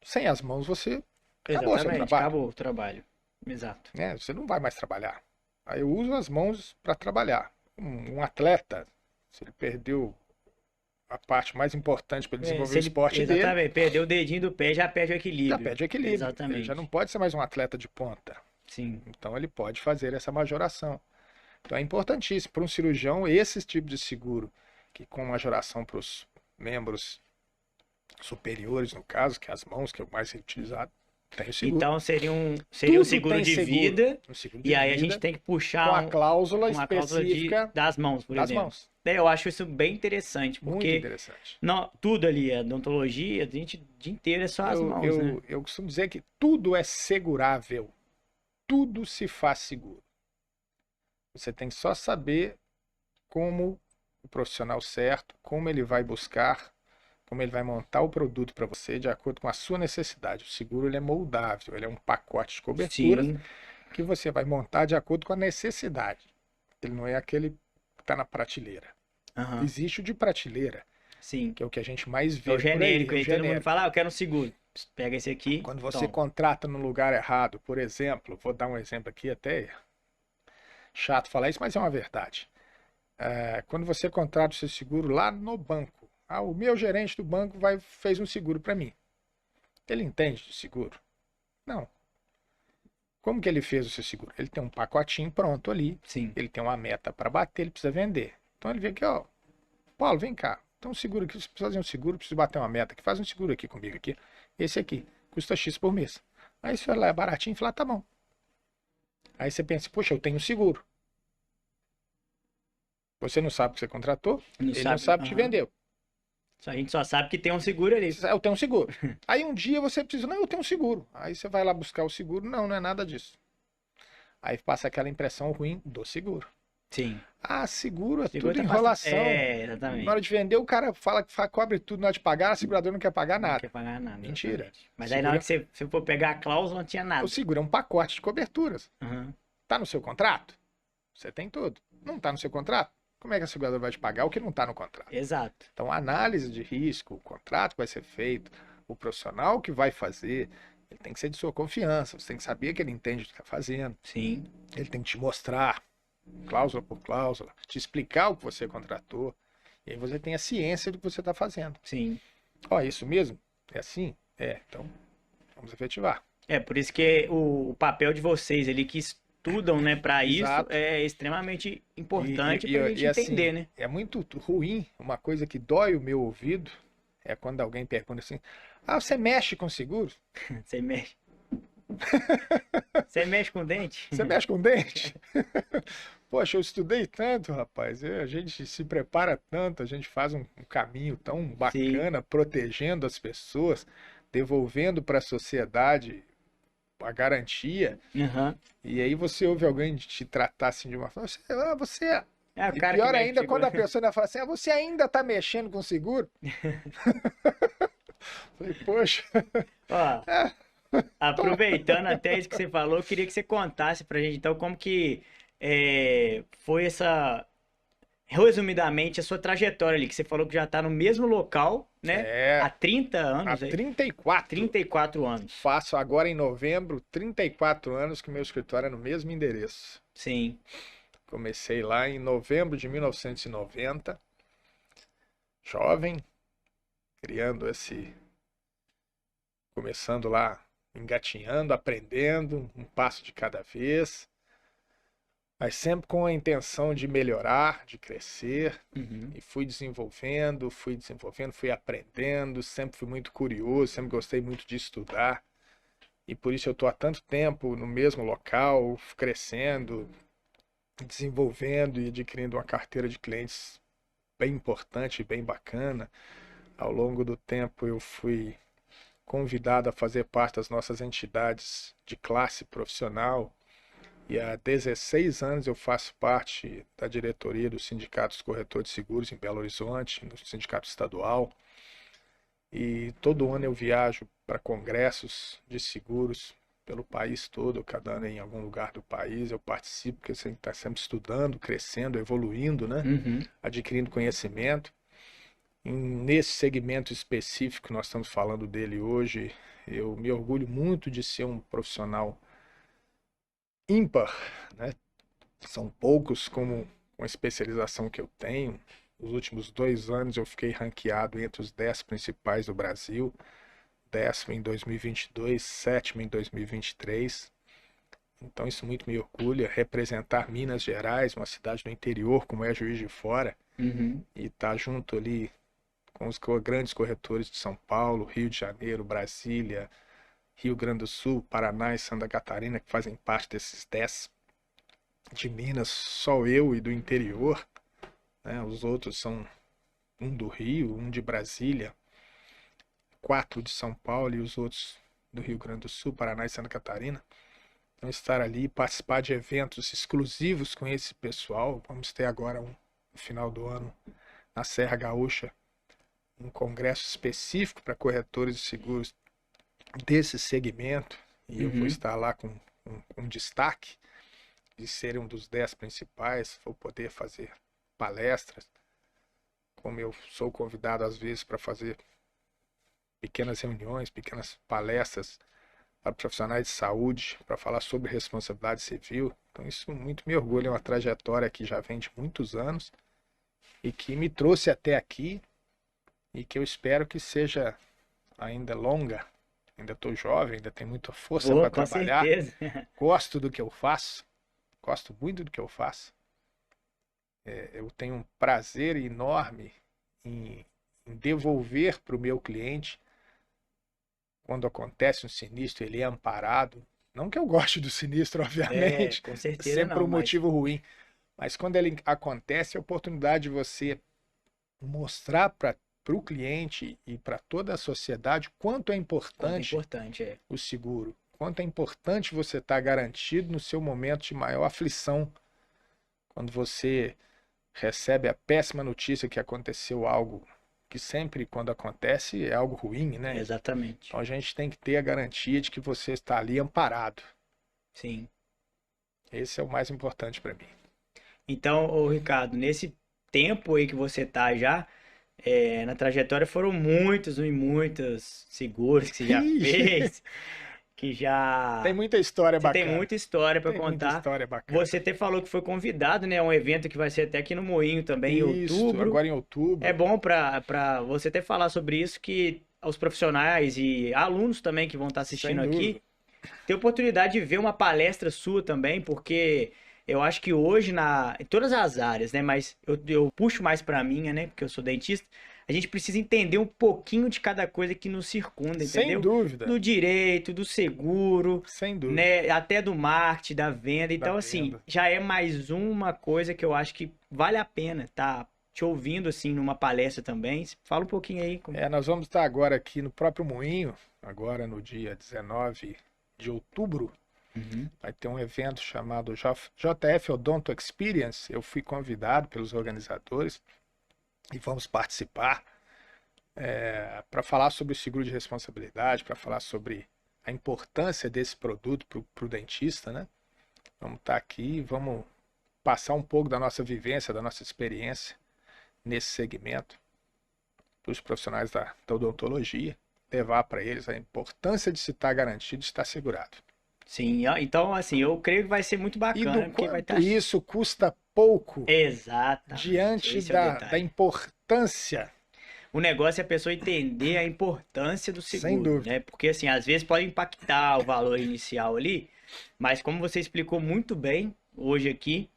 sem as mãos você acabou seu trabalho. Acabou o trabalho. Exato. Você não vai mais trabalhar. Aí eu uso as mãos para trabalhar. Um atleta, se ele perdeu a parte mais importante para ele desenvolver o esporte dele. Exatamente. Perdeu o dedinho do pé, já perde o equilíbrio. Já perde o equilíbrio. Exatamente. Ele já não pode ser mais um atleta de ponta. Sim. Então ele pode fazer essa majoração. Então é importantíssimo para um cirurgião esse tipo de seguro, que com majoração para os membros superiores, no caso, que é as mãos, que é o mais utilizado, tem o seguro. Então seria um seguro de vida. E aí a gente tem que puxar com a cláusula uma específica das mãos, por exemplo. mãos. Eu acho isso bem interessante, porque Muito interessante. Tudo ali, a odontologia, o dia inteiro é só as mãos, né? Eu costumo dizer que tudo é segurável. Tudo se faz seguro. Você tem que só saber como o profissional certo, como ele vai buscar, como ele vai montar o produto para você de acordo com a sua necessidade. O seguro ele é moldável, ele é um pacote de cobertura. Sim. que você vai montar de acordo com a necessidade. Ele não é aquele que está na prateleira. Aham. Existe o de prateleira, Sim. que é o que a gente mais É o vê por aí, genérico é o aí. Todo mundo genérico. fala, ah, eu quero um seguro. Pega esse aqui, Quando você toma. contrata no lugar errado, por exemplo, vou dar um exemplo aqui até chato falar isso, mas é uma verdade. Quando você contrata o seu seguro lá no banco, o meu gerente do banco fez um seguro para mim. Ele entende de seguro? Não. Como que ele fez o seu seguro? Ele tem um pacotinho pronto ali, Sim. ele tem uma meta para bater, ele precisa vender. Então ele vê aqui, ó, Paulo, vem cá. Então um seguro aqui, você precisa fazer um seguro, precisa bater uma meta aqui, faz um seguro aqui comigo aqui. Esse aqui, custa X por mês. Aí você vai lá, é baratinho, e fala, tá bom. Aí você pensa, poxa, eu tenho um seguro. Você não sabe o que você contratou, Não ele não sabe. sabe o que te Aham. vendeu. A gente só sabe que tem um seguro ali. Eu tenho um seguro. Aí um dia você precisa, não, eu tenho um seguro. Aí você vai lá buscar o seguro, não, não é nada disso. Aí passa aquela impressão ruim do seguro. Sim. Ah, seguro é Seguro tudo tá enrolação. exatamente. Na hora de vender, o cara fala que cobre tudo na hora de pagar, a seguradora não quer pagar Não nada. quer pagar nada, Mentira. exatamente. Mas aí na hora Segura, que você for pegar a cláusula, não tinha o nada. seguro é um pacote de coberturas. Aham. Tá no seu contrato? Você tem tudo. Não tá no seu contrato? Como é que a seguradora vai te pagar o que não tá no contrato? Exato. Então, a análise de risco, o contrato que vai ser feito, o profissional que vai fazer, ele tem que ser de sua confiança. Você tem que saber que ele entende o que está fazendo. Sim. Ele tem que te mostrar, cláusula por cláusula, te explicar o que você contratou. E aí você tem a ciência do que você está fazendo. Sim. Ó, isso mesmo? É assim? Então vamos efetivar. É, por isso que o papel de vocês ali que estudam, né, para isso Exato. é extremamente E, importante e, pra e, gente e assim, entender, né? é muito ruim, uma coisa que dói o meu ouvido, é quando alguém pergunta assim, você mexe com seguro? Você mexe. Você mexe com o dente? Você mexe com dente? Poxa, eu estudei tanto, rapaz. A gente se prepara tanto, a gente faz um caminho tão Sim. bacana, protegendo as pessoas, devolvendo para a sociedade a garantia. Aham. E aí você ouve alguém te tratar assim de uma forma, você. É o E cara que pior mexe com ainda, quando seguro. a pessoa ainda fala assim, você ainda tá mexendo com seguro? Falei, poxa, Ó, tô... aproveitando até isso que você falou, eu queria que você contasse pra gente, então, como que foi essa, resumidamente, a sua trajetória ali, que você falou que já tá no mesmo local, né? Há 30 há anos aí, 34. 34 anos. Faço agora em novembro 34 anos que meu escritório é no mesmo endereço. Sim. Comecei lá em novembro de 1990, jovem, criando começando lá, engatinhando, aprendendo, um passo de cada vez, mas sempre com a intenção de melhorar, de crescer, Uhum. e fui aprendendo, sempre fui muito curioso, sempre gostei muito de estudar, e por isso eu estou há tanto tempo no mesmo local, crescendo, desenvolvendo e adquirindo uma carteira de clientes bem importante e bem bacana. Ao longo do tempo eu fui convidado a fazer parte das nossas entidades de classe profissional e há 16 anos eu faço parte da diretoria do Sindicato dos Corretores de Seguros em Belo Horizonte, no Sindicato Estadual. E todo ano eu viajo para congressos de seguros pelo país todo, cada ano em algum lugar do país eu participo, porque você está sempre estudando, crescendo, evoluindo, né? Uhum. Adquirindo conhecimento. Nesse segmento específico que nós estamos falando dele hoje, eu me orgulho muito de ser um profissional ímpar, né? São poucos com a especialização que eu tenho. Nos últimos 2 anos eu fiquei ranqueado entre os 10 principais do Brasil, 10º em 2022, 7º em 2023. Então isso muito me orgulha, representar Minas Gerais, uma cidade do interior como é Juiz de Fora, Uhum. e estar junto ali com os grandes corretores de São Paulo, Rio de Janeiro, Brasília, Rio Grande do Sul, Paraná e Santa Catarina, que fazem parte desses 10. De Minas, só eu e do interior, né? Os outros são um do Rio, um de Brasília, 4 de São Paulo e os outros do Rio Grande do Sul, Paraná e Santa Catarina. Então estar ali, participar de eventos exclusivos com esse pessoal. Vamos ter agora no final do ano na Serra Gaúcha um congresso específico para corretores de seguros desse segmento, e eu vou Uhum. estar lá com um destaque de ser um dos 10 principais, vou poder fazer palestras, como eu sou convidado às vezes para fazer pequenas reuniões, pequenas palestras para profissionais de saúde, para falar sobre responsabilidade civil. Então isso muito me orgulha, é uma trajetória que já vem de muitos anos e que me trouxe até aqui e que eu espero que seja ainda longa. Ainda estou jovem, ainda tenho muita força para Com trabalhar. certeza. Gosto do que eu faço, gosto muito do que eu faço. Eu tenho um prazer enorme em devolver para o meu cliente, quando acontece um sinistro, ele é amparado. Não que eu goste do sinistro, obviamente, Com certeza sempre por não, um motivo ruim. Mas quando ele acontece, é a oportunidade de você mostrar para o cliente e para toda a sociedade quanto é importante o seguro. Quanto é importante você estar garantido no seu momento de maior aflição. Quando você recebe a péssima notícia que aconteceu algo que sempre, quando acontece, é algo ruim, né? Exatamente. Então a gente tem que ter a garantia de que você está ali amparado. Sim. Esse é o mais importante para mim. Então, ô Ricardo, nesse tempo aí que você tá já, na trajetória foram muitos e muitos seguros que você já fez, que já... Tem muita história Você bacana. tem muita história para Tem muita contar. história bacana. Você até falou que foi convidado, né? Um evento que vai ser até aqui no Moinho também, em outubro. Agora em outubro. É bom para você até falar sobre isso, que os profissionais e alunos também que vão estar assistindo aqui, ter oportunidade de ver uma palestra sua também, porque eu acho que hoje, em todas as áreas, né? Mas eu puxo mais para a minha, né? Porque eu sou dentista. A gente precisa entender um pouquinho de cada coisa que nos circunda, entendeu? Sem dúvida. Do direito, do seguro, Sem dúvida. né? Até do marketing, da venda. Então, assim, já é mais uma coisa que eu acho que vale a pena, tá? Te ouvindo, assim, numa palestra também. Fala um pouquinho aí. Nós vamos estar agora aqui no próprio Moinho, agora no dia 19 de outubro. Vai ter um evento chamado JF Odonto Experience. Eu fui convidado pelos organizadores e vamos participar para falar sobre o seguro de responsabilidade, para falar sobre a importância desse produto para o dentista, né? Vamos estar aqui, vamos passar um pouco da nossa vivência, da nossa experiência nesse segmento para os profissionais da odontologia, levar para eles a importância de se estar garantido, de estar segurado. Sim, então assim, eu creio que vai ser muito bacana. E do quanto isso custa pouco. Exatamente. Diante da importância. O negócio é a pessoa entender a importância do seguro. Sem dúvida. Né? Porque assim, às vezes pode impactar o valor inicial ali, mas como você explicou muito bem hoje aqui,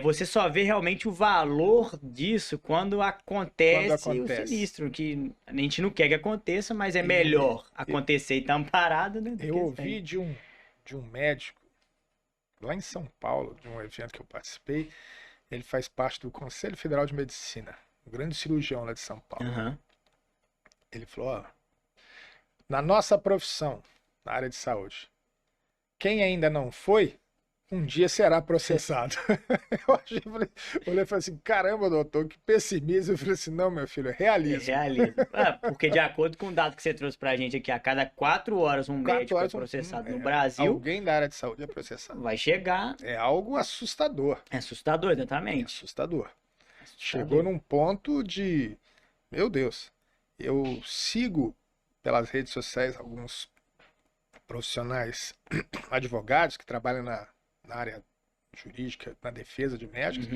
você só vê realmente o valor disso quando acontece o sinistro, que a gente não quer que aconteça, mas é melhor acontecer e estar amparado, né? Eu ouvi de um médico lá em São Paulo, de um evento que eu participei. Ele faz parte do Conselho Federal de Medicina, um grande cirurgião lá de São Paulo. Ele falou, na nossa profissão, na área de saúde, quem ainda não foi, um dia será processado. Eu falei assim, caramba, doutor, que pessimismo. Eu falei assim, não, meu filho, é realismo. É realismo. Porque de acordo com o dado que você trouxe pra gente aqui, a cada 4 horas um médico é processado no Brasil. Alguém da área de saúde é processado. Vai chegar. É algo assustador. É assustador, exatamente. É assustador. Chegou num ponto de, meu Deus, eu sigo pelas redes sociais alguns profissionais, advogados que trabalham na área jurídica, na defesa de médicos.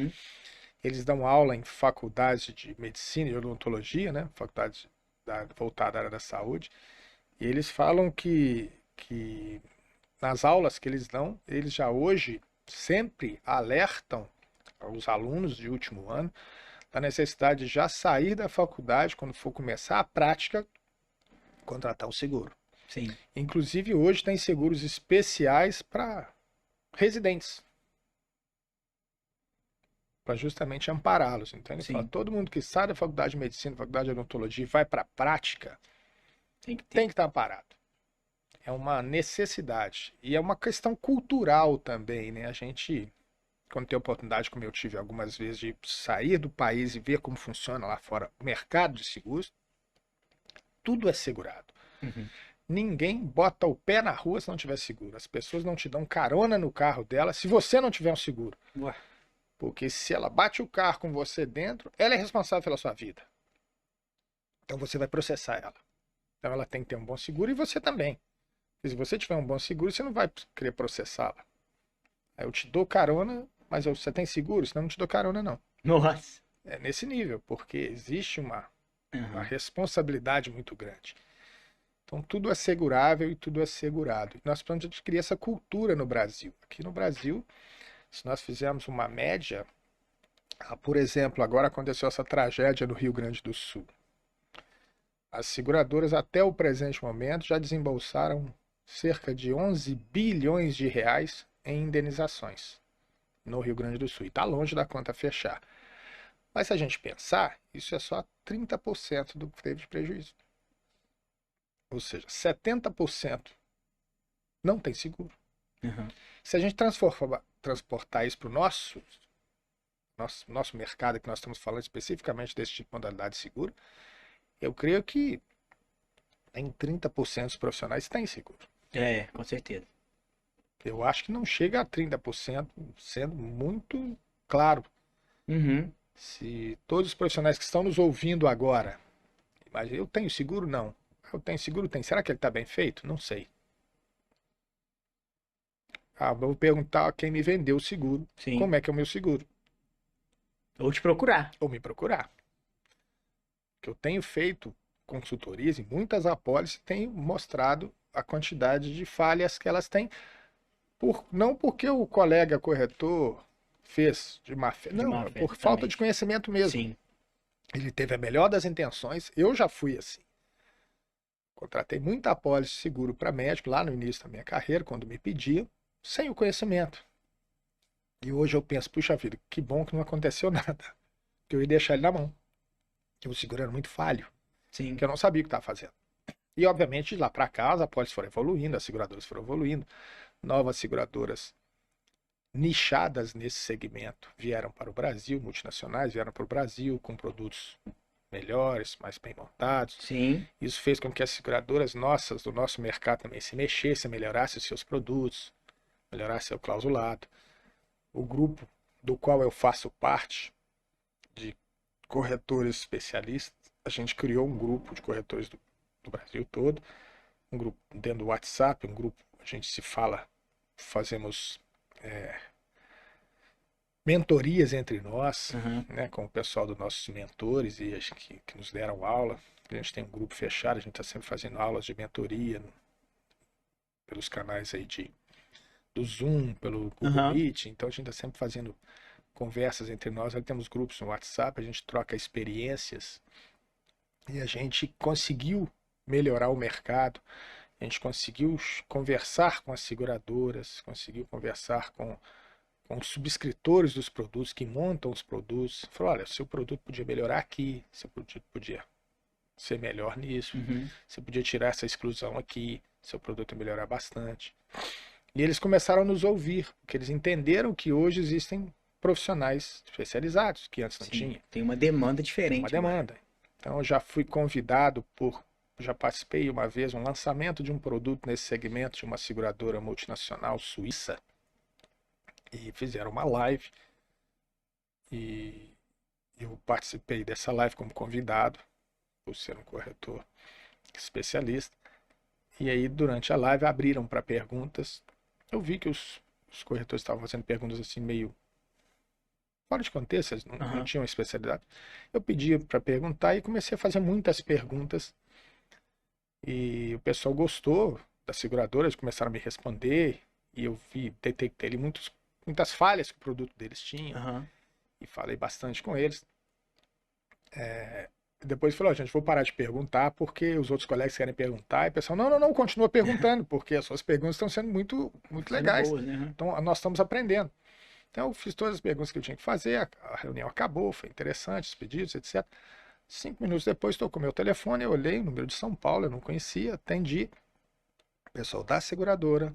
Eles dão aula em faculdades de medicina e odontologia, né? Faculdades voltadas à área da saúde. E eles falam que nas aulas que eles dão, eles já hoje sempre alertam os alunos de último ano da necessidade de já sair da faculdade, quando for começar a prática, contratar um seguro. Sim. Inclusive hoje tem seguros especiais para residentes, para justamente ampará-los. Então ele fala, todo mundo que sai da faculdade de medicina, faculdade de odontologia e vai para a prática, tem que estar amparado. É uma necessidade. E é uma questão cultural também, né? A gente, quando tem oportunidade, como eu tive algumas vezes, de sair do país e ver como funciona lá fora o mercado de seguros, tudo é segurado. Ninguém bota o pé na rua se não tiver seguro. As pessoas não te dão carona no carro dela se você não tiver um seguro. Ué. Porque se ela bate o carro com você dentro, ela é responsável pela sua vida. Então você vai processar ela. Então ela tem que ter um bom seguro e você também. E se você tiver um bom seguro, você não vai querer processá-la. Aí eu te dou carona, mas você tem seguro? Senão eu não te dou carona, não. Nossa. É nesse nível, porque existe uma Aham. responsabilidade muito grande. Então tudo é segurável e tudo é segurado. E nós precisamos adquirir essa cultura no Brasil. Aqui no Brasil, se nós fizermos uma média, por exemplo, agora aconteceu essa tragédia no Rio Grande do Sul. As seguradoras até o presente momento já desembolsaram cerca de 11 bilhões de reais em indenizações no Rio Grande do Sul. E está longe da conta fechar. Mas se a gente pensar, isso é só 30% do que teve de prejuízo. Ou seja, 70% não tem seguro. Aham. Se a gente transportar isso para o nosso mercado, que nós estamos falando especificamente desse tipo de modalidade de seguro, eu creio que em 30% dos profissionais têm seguro. É, com certeza. Eu acho que não chega a 30%, sendo muito claro. Uhum. Se todos os profissionais que estão nos ouvindo agora, mas eu tenho seguro? Não. Eu tenho seguro? Tem. Será que ele está bem feito? Não sei. Vou perguntar a quem me vendeu o seguro, Sim. como é que é o meu seguro? Ou te procurar. Ou me procurar. Que eu tenho feito consultorias e muitas apólices têm mostrado a quantidade de falhas que elas têm, não porque o colega corretor fez de má fé, De não, má é fé, por falta de exatamente. conhecimento mesmo. Sim. Ele teve a melhor das intenções, eu já fui assim. Contratei muita apólice de seguro para médico lá no início da minha carreira, quando me pediam, sem o conhecimento. E hoje eu penso, puxa vida, que bom que não aconteceu nada, que eu ia deixar ele na mão. O seguro era muito falho, Sim. que eu não sabia o que estava fazendo. E, obviamente, de lá para cá, as apólices foram evoluindo, as seguradoras foram evoluindo, novas seguradoras nichadas nesse segmento vieram para o Brasil, multinacionais vieram para o Brasil com produtos melhores, mais bem montados. Sim. Isso fez com que as seguradoras nossas, do nosso mercado também se mexessem, melhorassem os seus produtos, melhorassem seu clausulado. O grupo do qual eu faço parte, de corretores especialistas, a gente criou um grupo de corretores do Brasil todo, um grupo dentro do WhatsApp, um grupo, a gente se fala, fazemos mentorias entre nós, Aham. né, com o pessoal dos nossos mentores e acho que nos deram aula. A gente tem um grupo fechado, a gente está sempre fazendo aulas de mentoria pelos canais aí do Zoom, pelo Google Aham. Meet, então a gente está sempre fazendo conversas entre nós. Aí temos grupos no WhatsApp, a gente troca experiências e a gente conseguiu melhorar o mercado. A gente conseguiu conversar com as seguradoras, conseguiu conversar com os subscritores dos produtos que montam os produtos. Falou, olha, seu produto podia melhorar aqui, seu produto podia ser melhor nisso, Uhum. você podia tirar essa exclusão aqui, seu produto ia melhorar bastante. E eles começaram a nos ouvir, porque eles entenderam que hoje existem profissionais especializados, que antes não Sim. tinha. Tem uma demanda Tem uma diferente agora. demanda. Então eu já fui convidado já participei uma vez um lançamento de um produto nesse segmento de uma seguradora multinacional suíça e fizeram uma live e eu participei dessa live como convidado por ser um corretor especialista. E aí durante a live abriram para perguntas. Eu vi que os corretores estavam fazendo perguntas assim meio fora de contexto, eles não Aham. tinham especialidade. Eu pedi para perguntar e comecei a fazer muitas perguntas. E o pessoal gostou das seguradoras, começaram a me responder. E eu detectei ali muitas falhas que o produto deles tinha. Aham. E falei bastante com eles. Depois falou, gente, vou parar de perguntar porque os outros colegas querem perguntar. E o pessoal, não, não, não, continua perguntando, porque as suas perguntas estão sendo muito, muito Sendo legais. boas, né? Aham. Então, nós estamos aprendendo. Então, eu fiz todas as perguntas que eu tinha que fazer, a reunião acabou, foi interessante, os pedidos, etc. 5 minutos depois, estou com o meu telefone, eu olhei o número de São Paulo, eu não conhecia, atendi. O pessoal da seguradora.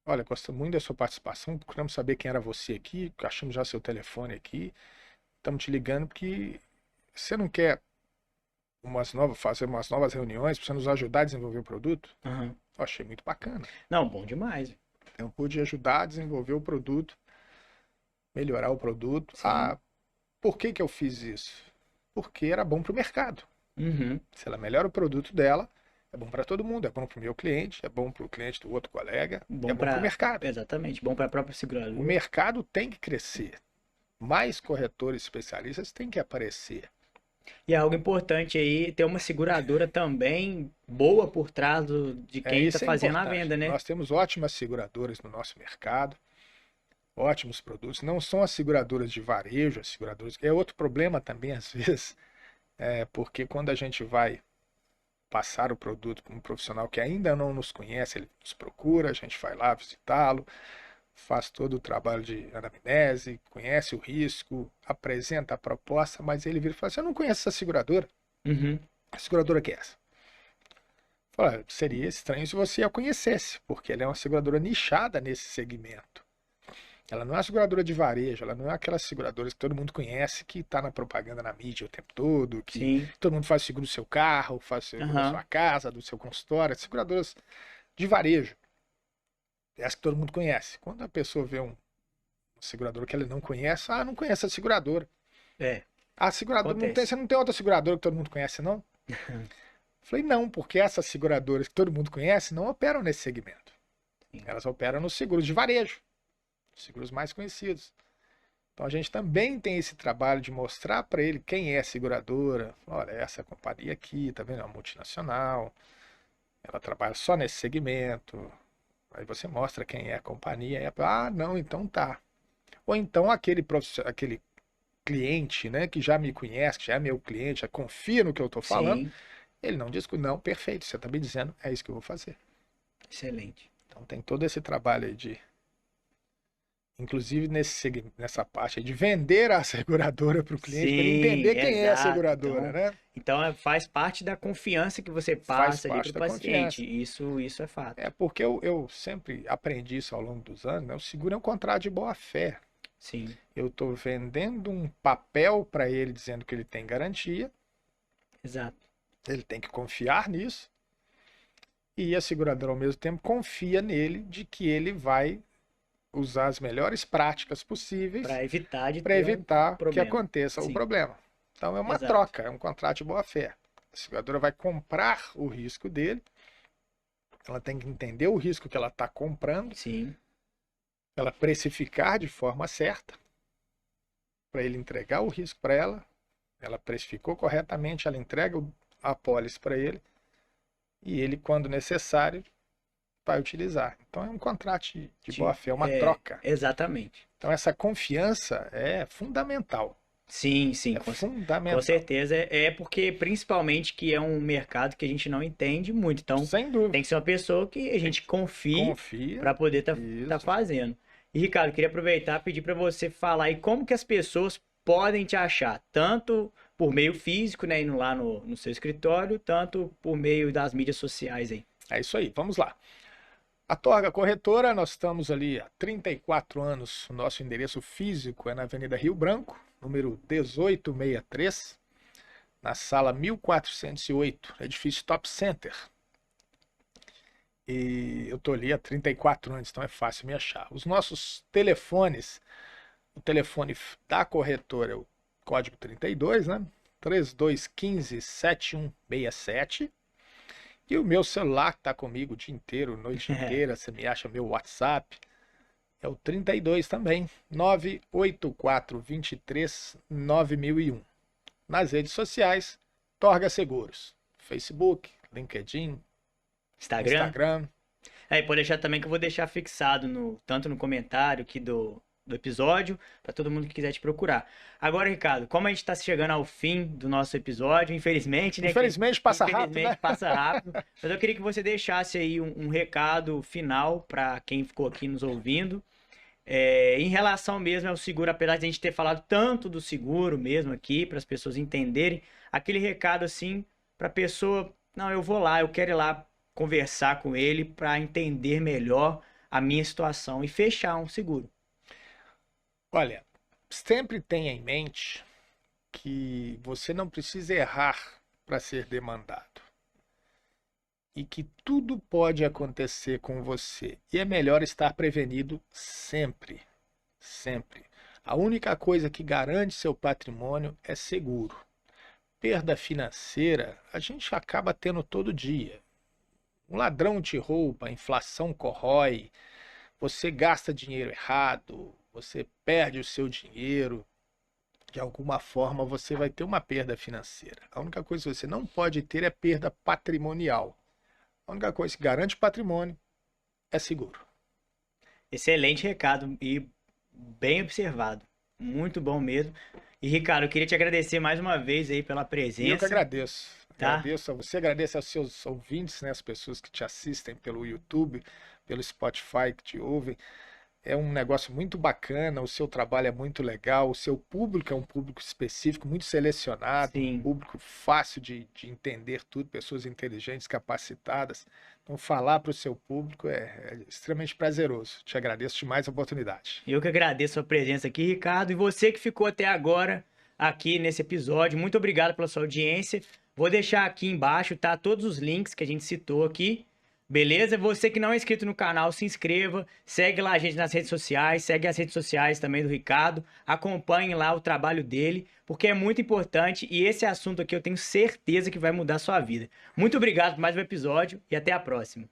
Olha, gostamos muito da sua participação, procuramos saber quem era você aqui, achamos já seu telefone aqui. Estamos te ligando porque você não quer fazer umas novas reuniões para você nos ajudar a desenvolver o produto. Aham. Eu achei muito bacana. Não, bom demais. Eu pude ajudar a desenvolver o produto, melhorar o produto. Sim. Por que que eu fiz isso? Porque era bom para o mercado. Uhum. Se ela melhora o produto dela, é bom para todo mundo, é bom para o meu cliente, é bom para o cliente do outro colega, é Bom bom para o para, mercado. exatamente, bom para a própria O seguradora. mercado tem que crescer. Mais corretores especialistas têm que aparecer. E é algo importante aí ter uma seguradora também boa por trás de quem está Isso é fazendo a importante. venda, né? Nós temos ótimas seguradoras no nosso mercado, ótimos produtos. Não são as seguradoras de varejo, as seguradoras. É outro problema também, às vezes, porque quando a gente vai passar o produto para um profissional que ainda não nos conhece, ele nos procura, a gente vai lá visitá-lo, faz todo o trabalho de anamnese, conhece o risco, apresenta a proposta, mas ele vira e fala assim: eu não conheço essa seguradora. Uhum. A seguradora que é essa? Fala, seria estranho se você a conhecesse, porque ela é uma seguradora nichada nesse segmento. Ela não é uma seguradora de varejo, ela não é aquelas seguradoras que todo mundo conhece, que está na propaganda na mídia o tempo todo, que Sim. todo mundo faz seguro do seu carro, faz seguro da Aham. sua casa, do seu consultório, seguradoras de varejo. Essa que todo mundo conhece. Quando a pessoa vê um segurador que ela não conhece, não conhece a seguradora. É, A seguradora não tem, acontece. você não tem outra seguradora que todo mundo conhece, não? Falei, não, porque essas seguradoras que todo mundo conhece não operam nesse segmento. Sim. Elas operam nos seguros de varejo, os seguros mais conhecidos. Então a gente também tem esse trabalho de mostrar para ele quem é a seguradora. Olha, essa companhia aqui, tá vendo? É uma multinacional, ela trabalha só nesse segmento. Aí você mostra quem é a companhia. E não, então tá. Ou então aquele cliente, né, que já me conhece, que já é meu cliente, já confia no que eu estou falando, Sim, ele não diz que não, perfeito, você está me dizendo, é isso que eu vou fazer. excelente. Então tem todo esse trabalho aí inclusive nessa parte aí de vender a seguradora para o cliente, para ele Sim, entender quem é a exato. seguradora, né? Então faz parte da confiança que você Faz passa ali para parte o da paciente. confiança. Isso é fato. É porque eu sempre aprendi isso ao longo dos anos, né? O seguro é um contrato de boa fé. Sim, Eu estou vendendo um papel para ele dizendo que ele tem garantia, exato. ele tem que confiar nisso, e a seguradora ao mesmo tempo confia nele de que ele vai usar as melhores práticas possíveis Para evitar de para ter um evitar que problema. aconteça o Sim, problema. Então é uma exato. troca, é um contrato de boa fé. A seguradora vai comprar o risco dele, ela tem que entender o risco que ela está comprando, Sim, ela precificar de forma certa para ele entregar o risco para ela. Ela precificou corretamente, ela entrega a pólice para ele e ele, quando necessário, vai utilizar. Então é um contrato de boa fé, é uma troca. exatamente. Então essa confiança é fundamental. Sim, sim, É com fundamental. certeza. É porque, principalmente, que é um mercado que a gente não entende muito. Então, Sem tem dúvida. que ser uma pessoa que a Tem gente que confie confia. para poder tá Isso. fazendo. E, Ricardo, queria aproveitar e pedir para você falar aí como que as pessoas podem te achar, tanto por meio físico, né, indo lá no seu escritório, tanto por meio das mídias sociais aí. É isso aí. Vamos lá. A Torga Corretora, nós estamos ali há 34 anos. O nosso endereço físico é na Avenida Rio Branco, número 1863, na sala 1408, edifício Top Center. E eu estou ali há 34 anos, então é fácil me achar. Os nossos telefones, o telefone da corretora é o código 32, né? 3215-7167. E o meu celular que está comigo o dia inteiro, noite inteira, você me acha meu WhatsApp, é o 32 também, 984239001. Nas redes sociais, Torga Seguros, Facebook, LinkedIn, Instagram? Instagram. Aí, pode deixar também que eu vou deixar fixado tanto no comentário aqui do episódio, para todo mundo que quiser te procurar. Agora, Ricardo, como a gente está chegando ao fim do nosso episódio, infelizmente, né? Infelizmente passa rápido, Infelizmente né? passa rápido, mas eu queria que você deixasse aí um recado final para quem ficou aqui nos ouvindo. Em relação mesmo ao seguro, apesar de a gente ter falado tanto do seguro mesmo aqui, para as pessoas entenderem, aquele recado assim, para a pessoa, não, eu vou lá, eu quero ir lá conversar com ele para entender melhor a minha situação e fechar um seguro. Olha, sempre tenha em mente que você não precisa errar para ser demandado. E que tudo pode acontecer com você. E é melhor estar prevenido sempre. Sempre. A única coisa que garante seu patrimônio é seguro. Perda financeira, a gente acaba tendo todo dia. Um ladrão te rouba, a inflação corrói, você gasta dinheiro errado, você perde o seu dinheiro. De alguma forma você vai ter uma perda financeira. A única coisa que você não pode ter é perda patrimonial. A única coisa que garante patrimônio é seguro. Excelente recado e bem observado. Muito bom mesmo. E Ricardo, eu queria te agradecer mais uma vez aí pela E eu que presença, agradeço. tá? Agradeço a você, agradeço aos seus ouvintes, né, as pessoas que te assistem pelo YouTube, pelo Spotify, que te ouvem. É um negócio muito bacana, o seu trabalho é muito legal, o seu público é um público específico, muito selecionado, um Sim. público fácil de entender tudo, pessoas inteligentes, capacitadas. Então, falar para o seu público é extremamente prazeroso. Te agradeço demais a oportunidade. Eu que agradeço a sua presença aqui, Ricardo, e você que ficou até agora aqui nesse episódio. Muito obrigado pela sua audiência. Vou deixar aqui embaixo, tá? Todos os links que a gente citou aqui. Beleza? Você que não é inscrito no canal, se inscreva, segue lá a gente nas redes sociais, segue as redes sociais também do Ricardo, acompanhe lá o trabalho dele, porque é muito importante e esse assunto aqui eu tenho certeza que vai mudar a sua vida. Muito obrigado por mais um episódio e até a próxima.